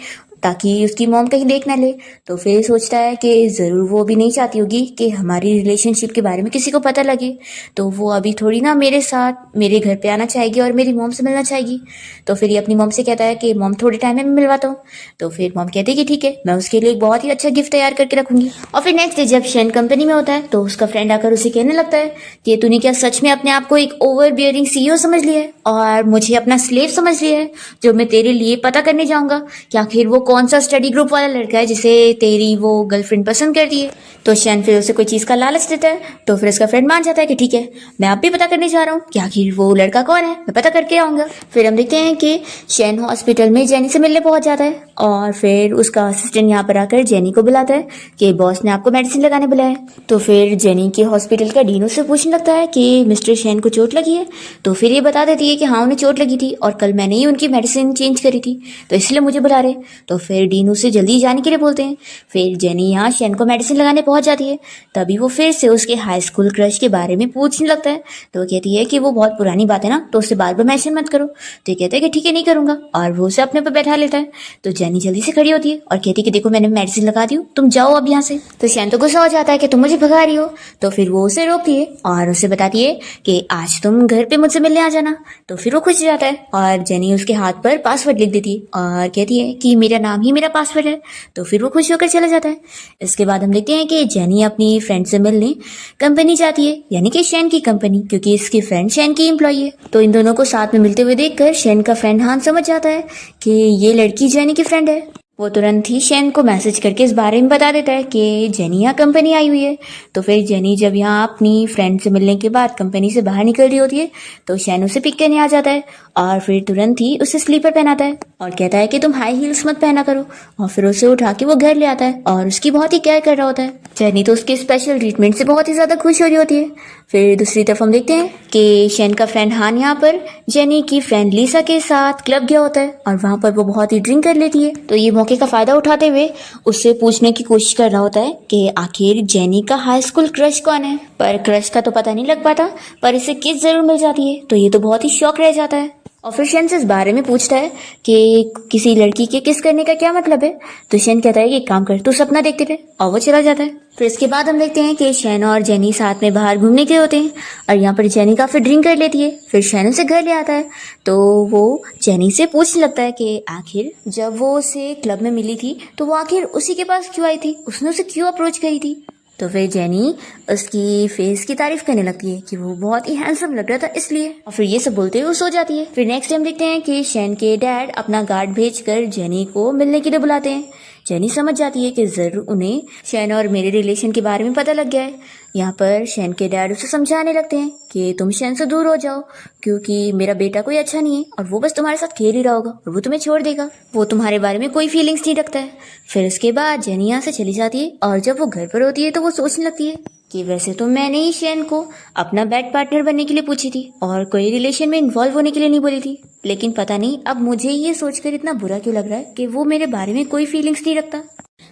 ताकि उसकी मॉम कहीं देख ना ले। तो फिर सोचता है कि ज़रूर वो भी नहीं चाहती होगी कि हमारी रिलेशनशिप के बारे में किसी को पता लगे, तो वो अभी थोड़ी ना मेरे साथ मेरे घर पे आना चाहेगी और मेरी मॉम से मिलना चाहेगी। तो फिर ये अपनी मॉम से कहता है कि मॉम थोड़े टाइम में मैं मिलवाता हूँ। तो फिर मॉम कहती है कि ठीक है, मैं उसके लिए एक बहुत ही अच्छा गिफ्ट तैयार करके रखूंगी। और फिर नेक्स्ट डे जब शेन कंपनी में होता है तो उसका फ्रेंड आकर उसे कहने लगता है कि तूने क्या सच में अपने आप को एक ओवर बियरिंग CEO समझ लिया है और मुझे अपना स्लेव समझ लिया है, जो मैं तेरे लिए पता करने जाऊंगा कि आखिर वो कौन सा स्टडी ग्रुप वाला लड़का है जिसे तेरी वो गर्लफ्रेंड पसंद करती है। तो शेन फिर उसे कोई चीज का लालच देता है। तो फिर उसका फ्रेंड मान जाता है कि ठीक है, मैं अब भी पता करने जा रहा हूँ कि आखिर वो लड़का कौन है, मैं पता करके आऊंगा। फिर हम देखते हैं कि शेन हॉस्पिटल में जेनी से मिलने पहुंच जाता है और फिर उसका असिस्टेंट यहाँ पर आकर जेनी को बुलाता है कि बॉस ने आपको मेडिसिन लगाने बुलाया है। तो फिर जेनी के हॉस्पिटल का डीन उससे पूछने लगता है कि मिस्टर शेन को चोट लगी है। तो फिर ये बता देती है कि हाँ उन्हें चोट लगी थी और कल मैंने ही उनकी मेडिसिन चेंज करी थी, तो इसलिए मुझे बुला रहे। तो फिर डीन उसे जल्दी जाने के लिए बोलते हैं। फिर जेनी यहाँ शेन को मेडिसिन लगाने पहुंच जाती है। तभी वो फिर से उसके हाई स्कूल क्रश के बारे में पूछने लगता है। तो वो कहती है कि वो बहुत पुरानी बात है ना, तो उससे बार बार मेंशन मत करो। तो ये कहता है कि ठीक है नहीं करूंगा, और वो उसे अपने पर बैठा लेता है। तो जेनी जल्दी से खड़ी होती है और कहती है कि देखो मैंने मेडिसिन लगा दी, तुम जाओ अब यहाँ से। तो शेन तो गुस्सा हो जाता है कि तुम मुझे भगा रही हो। तो फिर वो उसे रोकती है और उसे बताती है कि आज तुम घर पे मुझसे मिलने आ जाना। तो फिर वो खुश हो जाता है और जेनी उसके हाथ पर पासवर्ड लिख देती है और कहती है कि मेरा नाम ही मेरा पासवर्ड है। तो फिर वो खुश होकर चला जाता है। इसके बाद हम देखते हैं कि जेनी अपनी फ्रेंड से मिलने कंपनी जाती है, यानी कि शेन की कंपनी, क्योंकि इसकी फ्रेंड शेन की एम्प्लॉई है। तो इन दोनों को साथ में मिलते हुए देखकर शेन का फ्रेंड हान समझ जाता है कि ये लड़की जेनी की फ्रेंड है। वो तुरंत ही शेन को मैसेज करके इस बारे में बता देता है कि जेनी यहाँ कंपनी आई हुई है। तो फिर जेनी जब यहाँ अपनी फ्रेंड से मिलने के बाद कंपनी से बाहर निकल रही होती है तो शेन उसे पिक करने आ जाता है और फिर तुरंत ही उसे स्लीपर पहनाता है और कहता है कि तुम हाई हील्स मत पहना करो, और फिर उसे उठा के वो घर ले आता है और उसकी बहुत ही केयर कर रहा होता है। जेनी तो उसके स्पेशल ट्रीटमेंट से बहुत ही ज्यादा खुश हो रही होती है। फिर दूसरी तरफ हम देखते हैं कि शेन का फ्रेंड हान यहाँ पर जेनी की फ्रेंड लिसा के साथ क्लब गया होता है और वहां पर वो बहुत ही ड्रिंक कर लेती है। तो ये मौके का फायदा उठाते हुए उससे पूछने की कोशिश कर रहा होता है कि आखिर जेनी का हाई स्कूल क्रश कौन है, पर क्रश का तो पता नहीं लग पाता, पर इसे किस जरूर मिल जाती है। तो ये तो बहुत ही शौक रह जाता है और फिर शेन से इस बारे में पूछता है कि किसी लड़की के किस करने का क्या मतलब है। तो शेन कहता है कि एक काम कर, तू सपना देखते रहे, और वो चला जाता है। फिर इसके बाद हम देखते हैं कि शेन और जेनी साथ में बाहर घूमने के होते हैं और यहाँ पर जेनी काफी ड्रिंक कर लेती है। फिर शेन उसे घर ले आता है। तो वो जेनी से पूछने लगता है कि आखिर जब वो उसे क्लब में मिली थी तो वो आखिर उसी के पास क्यों आई थी, उसने उसे क्यों अप्रोच करी थी। तो फिर जेनी उसकी फेस की तारीफ करने लगती है कि वो बहुत ही हैंडसम लग रहा था इसलिए, और फिर ये सब बोलते हुए वो सो जाती है। फिर नेक्स्ट टाइम देखते हैं कि शेन के डैड अपना गार्ड भेजकर जेनी को मिलने के लिए बुलाते हैं। जेनी समझ जाती है कि ज़रूर उन्हें शैन और मेरे रिलेशन के बारे में पता लग गया है। यहाँ पर शैन के डैड उसे समझाने लगते हैं कि तुम शैन से दूर हो जाओ, क्योंकि मेरा बेटा कोई अच्छा नहीं है और वो बस तुम्हारे साथ खेल ही रहा होगा और वो तुम्हें छोड़ देगा, वो तुम्हारे बारे में कोई फीलिंग्स नहीं रखता है। फिर उसके बाद जेनी यहाँ से चली जाती है और जब वो घर पर होती है तो वो सोचने लगती है कि वैसे तो मैंने ही शैन को अपना बेड पार्टनर बनने के लिए पूछी थी और कोई रिलेशन में इन्वॉल्व होने के लिए नहीं बोली थी, लेकिन पता नहीं अब मुझे ये सोचकर इतना बुरा क्यों लग रहा है कि वो मेरे बारे में कोई फीलिंग्स नहीं रखता।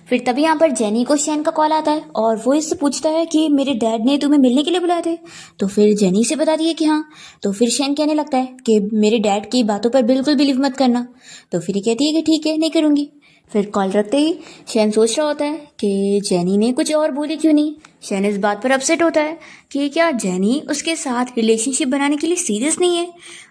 फिर तभी यहाँ पर जेनी को शैन का कॉल आता है और वो इससे पूछता है कि मेरे डैड ने तुम्हें मिलने के लिए बुलाए थे। तो फिर जेनी से बताती है कि हाँ। तो फिर शैन कहने लगता है कि मेरे डैड की बातों पर बिल्कुल बिलीव मत करना। तो फिर ये कहती है कि ठीक है, नहीं करूँगी। फिर कॉल रखते ही शैन सोच रहा होता है कि जेनी ने कुछ और बोली क्यों नहीं। शैन इस बात पर अपसेट होता है कि क्या जेनी उसके साथ रिलेशनशिप बनाने के लिए सीरियस नहीं है।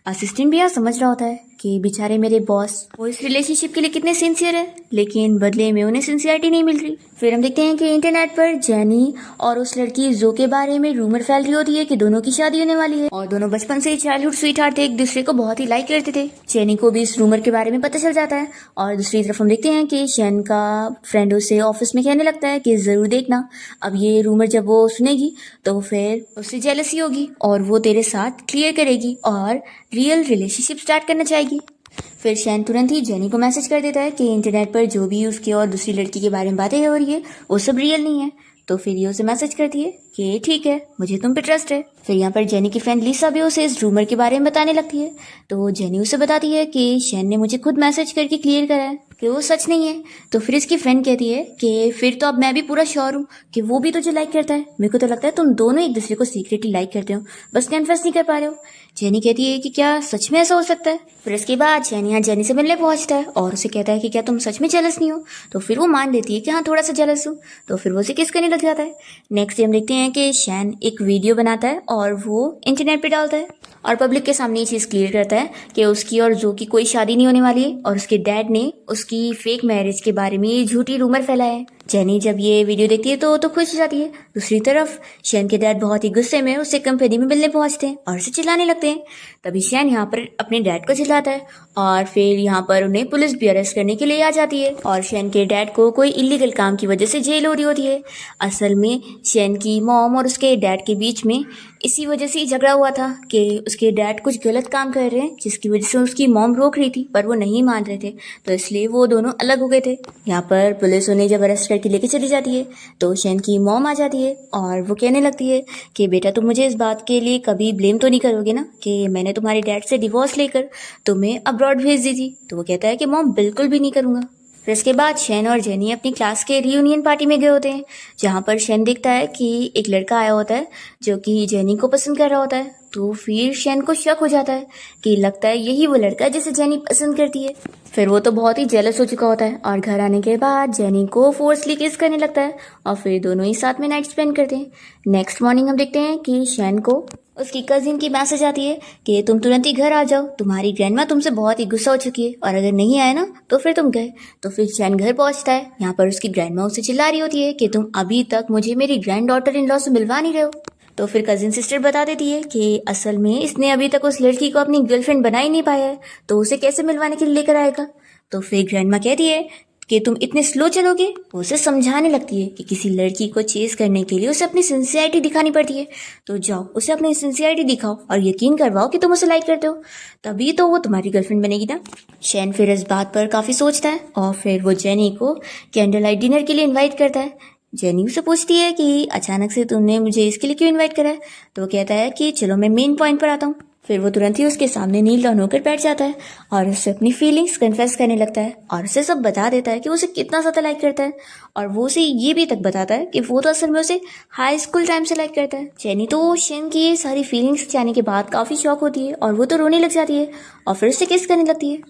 असिस्टेंट भी यहाँ समझ रहा होता है कि बेचारे मेरे बॉस वो इस रिलेशनशिप के लिए कितने सिंसियर है, लेकिन बदले में उन्हें सिंसियरिटी नहीं मिल रही। फिर हम देखते हैं कि इंटरनेट पर जेनी और उस लड़की जो के बारे में रूमर फैल रही होती है कि दोनों की शादी होने वाली है और दोनों बचपन से चाइल्डहुड स्वीटहार्ट थे, एक दूसरे को बहुत ही लाइक करते थे। जेनी को भी इस रूमर के बारे में पता चल जाता है और दूसरी तरफ हम देखते हैं कि शैन का फ्रेंड उसे ऑफिस में कहने लगता है कि जरूर देखना, अब ये रूमर जब वो सुनेगी तो फिर उससे जेलसी होगी और वो तेरे साथ क्लियर करेगी और रियल रिलेशनशिप स्टार्ट करना चाहेगी। फिर शैन तुरंत ही जेनी को मैसेज कर देता है कि इंटरनेट पर जो भी उसके और दूसरी लड़की के बारे में बातें हो रही है वो सब रियल नहीं है। तो फिर ये उसे मैसेज करती है कि ठीक है, मुझे तुम पे ट्रस्ट है। फिर यहाँ पर जेनी की फ्रेंड लिसा भी उसे इस रूमर के बारे में बताने लगती है। तो जेनी उसे बताती है कि शैन ने मुझे खुद मैसेज करके क्लियर करा है कि वो सच नहीं है। तो फिर इसकी फ्रेंड कहती है कि फिर तो अब मैं भी पूरा श्योर हूँ कि वो भी तुझे लाइक करता है। मेरे को तो लगता है तुम दोनों एक दूसरे को सीक्रेटली लाइक करते हो, बस कन्फेस नहीं कर पा रहे हो। जेनी कहती है कि क्या सच में ऐसा हो सकता है। फिर इसके बाद शैन यहाँ जेनी से मिलने पहुंचता है और उसे कहता है कि क्या तुम सच में जेलस नहीं हो। तो फिर वो मान लेती है कि हाँ, थोड़ा सा जेलस हूँ। तो फिर वो उसे किस करने लग जाता है। नेक्स्ट डे हम देखते हैं कि शैन एक वीडियो बनाता है और वो इंटरनेट पे डालता है और पब्लिक के सामने ये चीज़ क्लियर करता है कि उसकी और जो की कोई शादी नहीं होने वाली है और उसके डैड ने उसकी फेक मैरिज के बारे में ये झूठी रूमर फैलाया है। जेनी जब ये वीडियो देखती है तो खुश हो जाती है। दूसरी तरफ शैन के डैड बहुत ही गुस्से में उससे कंपनी में मिलने पहुंचते हैं और उसे चिल्लाने लगते हैं। तभी शैन यहाँ पर अपने डैड को चिल्लाता है और फिर यहाँ पर उन्हें पुलिस भी अरेस्ट करने के लिए आ जाती है और शैन के डैड को कोई इलीगल काम की वजह से जेल हो रही होती है। असल में शैन की मॉम और उसके डैड के बीच में इसी वजह से ही झगड़ा हुआ था कि उसके डैड कुछ गलत काम कर रहे हैं, जिसकी वजह से उसकी मॉम रोक रही थी पर वो नहीं मान रहे थे, तो इसलिए वो दोनों अलग हो गए थे। यहाँ पर पुलिस उन्हें जब अरेस्ट करके लेके चली जाती है तो शैन की मॉम आ जाती है और वो कहने लगती है कि बेटा तुम मुझे इस बात के लिए कभी ब्लेम तो नहीं करोगे ना कि मैंने तुम्हारे डैड से डिवोर्स लेकर तुम्हें अब्रॉड भेज दी थी। तो वो कहता है कि मॉम बिल्कुल भी नहीं करूँगा। फिर इसके बाद शैन और जेनी अपनी क्लास के रियूनियन पार्टी में गए होते हैं, जहाँ पर शैन देखता है कि एक लड़का आया होता है जो कि जेनी को पसंद कर रहा होता है। तो फिर शैन को शक हो जाता है कि लगता है यही वो लड़का है जिसे जेनी पसंद करती है। फिर वो तो बहुत ही जेलस हो चुका होता है और घर आने के बाद जेनी को फोर्सली किस करने लगता है और फिर दोनों ही साथ में नाइट स्पेंड करते हैं। नेक्स्ट मॉर्निंग हम देखते हैं कि शैन को उसकी कजिन की मैसेज आती है कि तुम तुरंत ही घर आ जाओ, तुम्हारी ग्रैंडमा तुमसे बहुत ही गुस्सा हो चुकी है और अगर नहीं आए ना तो फिर तुम गए। तो फिर शैन घर पहुंचता है। यहाँ पर उसकी ग्रैंडमा उसे चिल्ला रही होती है कि तुम अभी तक मुझे मेरी ग्रैंड डॉटर इन लॉ से मिलवा नहीं रहे हो। तो फिर कजिन सिस्टर बता देती है कि असल में इसने अभी तक उस लड़की को अपनी गर्लफ्रेंड बना ही नहीं पाया है, तो उसे कैसे मिलवाने के लिए लेकर आएगा। तो फिर ग्रैंडमा कहती है कि तुम इतने स्लो चलोगे। वो उसे समझाने लगती है कि किसी लड़की को चेस करने के लिए उसे अपनी सिंसियरिटी दिखानी पड़ती है, तो जाओ उसे अपनी सिंसियरिटी दिखाओ और यकीन करवाओ कि तुम उसे लाइक करते हो, तभी तो वो तुम्हारी गर्लफ्रेंड बनेगी ना। शैन फिर इस बात पर काफ़ी सोचता है और फिर वो जेनी को कैंडल लाइट डिनर के लिए इन्वाइट करता है। जेनी उससे पूछती है कि अचानक से तुमने मुझे इसके लिए क्यों इन्वाइट करा है। तो वो कहता है कि चलो मैं मेन पॉइंट पर आता हूँ। फिर वो तुरंत ही उसके सामने नील डाउन होकर बैठ जाता है और उससे अपनी फीलिंग्स कन्फेस करने लगता है और उसे सब बता देता है कि वो उसे कितना ज़्यादा लाइक करता है और वो उसे ये भी तक बताता है कि वो तो असल में उसे हाई स्कूल टाइम से लाइक करता है। जेनी तो शैन की ये सारी फीलिंग्स जाने के बाद काफ़ी शॉक होती है और वो तो रोने लग जाती है और फिर उससे किस करने लगती है।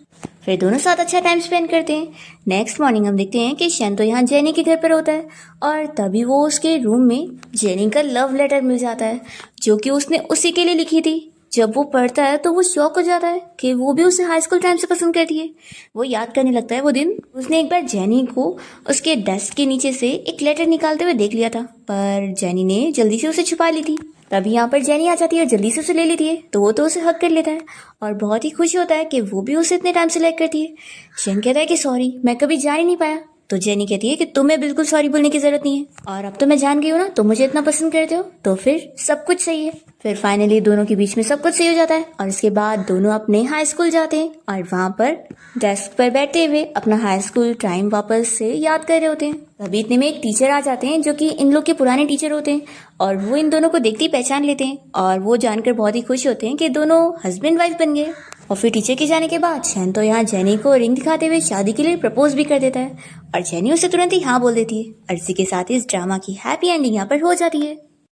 फिर दोनों साथ अच्छा टाइम स्पेंड करते हैं। नेक्स्ट मॉर्निंग हम देखते हैं कि शैन तो यहाँ जेनी के घर पर होता है और तभी वो उसके रूम में जेनी का लव लेटर मिल जाता है जो कि उसने उसी के लिए लिखी थी। जब वो पढ़ता है तो वो शॉक हो जाता है कि वो भी उसे हाई स्कूल टाइम से पसंद करती है। वो याद करने लगता है वो दिन उसने एक बार जेनी को उसके डेस्क के नीचे से एक लेटर निकालते हुए देख लिया था, पर जेनी ने जल्दी से उसे छुपा ली थी। तभी यहाँ पर जेनी आ जाती है और जल्दी से उसे ले लेती है, तो वो तो उसे हक कर लेता है और बहुत ही खुश होता है कि वो भी उसे इतने टाइम से लाइक करती है। शैन कहता है कि सॉरी, मैं कभी जान ही नहीं पाया तो जेनी कहती है कि तुम्हें बिल्कुल सॉरी बोलने की जरूरत नहीं है, और अब तो मैं जान गई हूँ ना तुम मुझे इतना पसंद करते हो, तो फिर सब कुछ सही है। फिर फाइनली दोनों के बीच में सब कुछ सही हो जाता है और इसके बाद दोनों अपने हाई स्कूल जाते हैं और वहाँ पर डेस्क पर बैठे हुए अपना हाई स्कूल टाइम वापस से याद कर रहे होते हैं। तभी इतने में एक टीचर आ जाते हैं जो कि इन लोग के पुराने टीचर होते हैं और वो इन दोनों को देखते ही पहचान लेते हैं और वो जानकर बहुत ही खुश होते हैं कि दोनों हस्बैंड वाइफ बन गए। और फिर टीचर के जाने के बाद शैन तो यहाँ जेनी को रिंग दिखाते हुए शादी के लिए प्रपोज भी कर देता है और जेनी उसे तुरंत ही हाँ बोल देती है और इसी के साथ इस ड्रामा की हैप्पी एंडिंग यहाँ पर हो जाती है।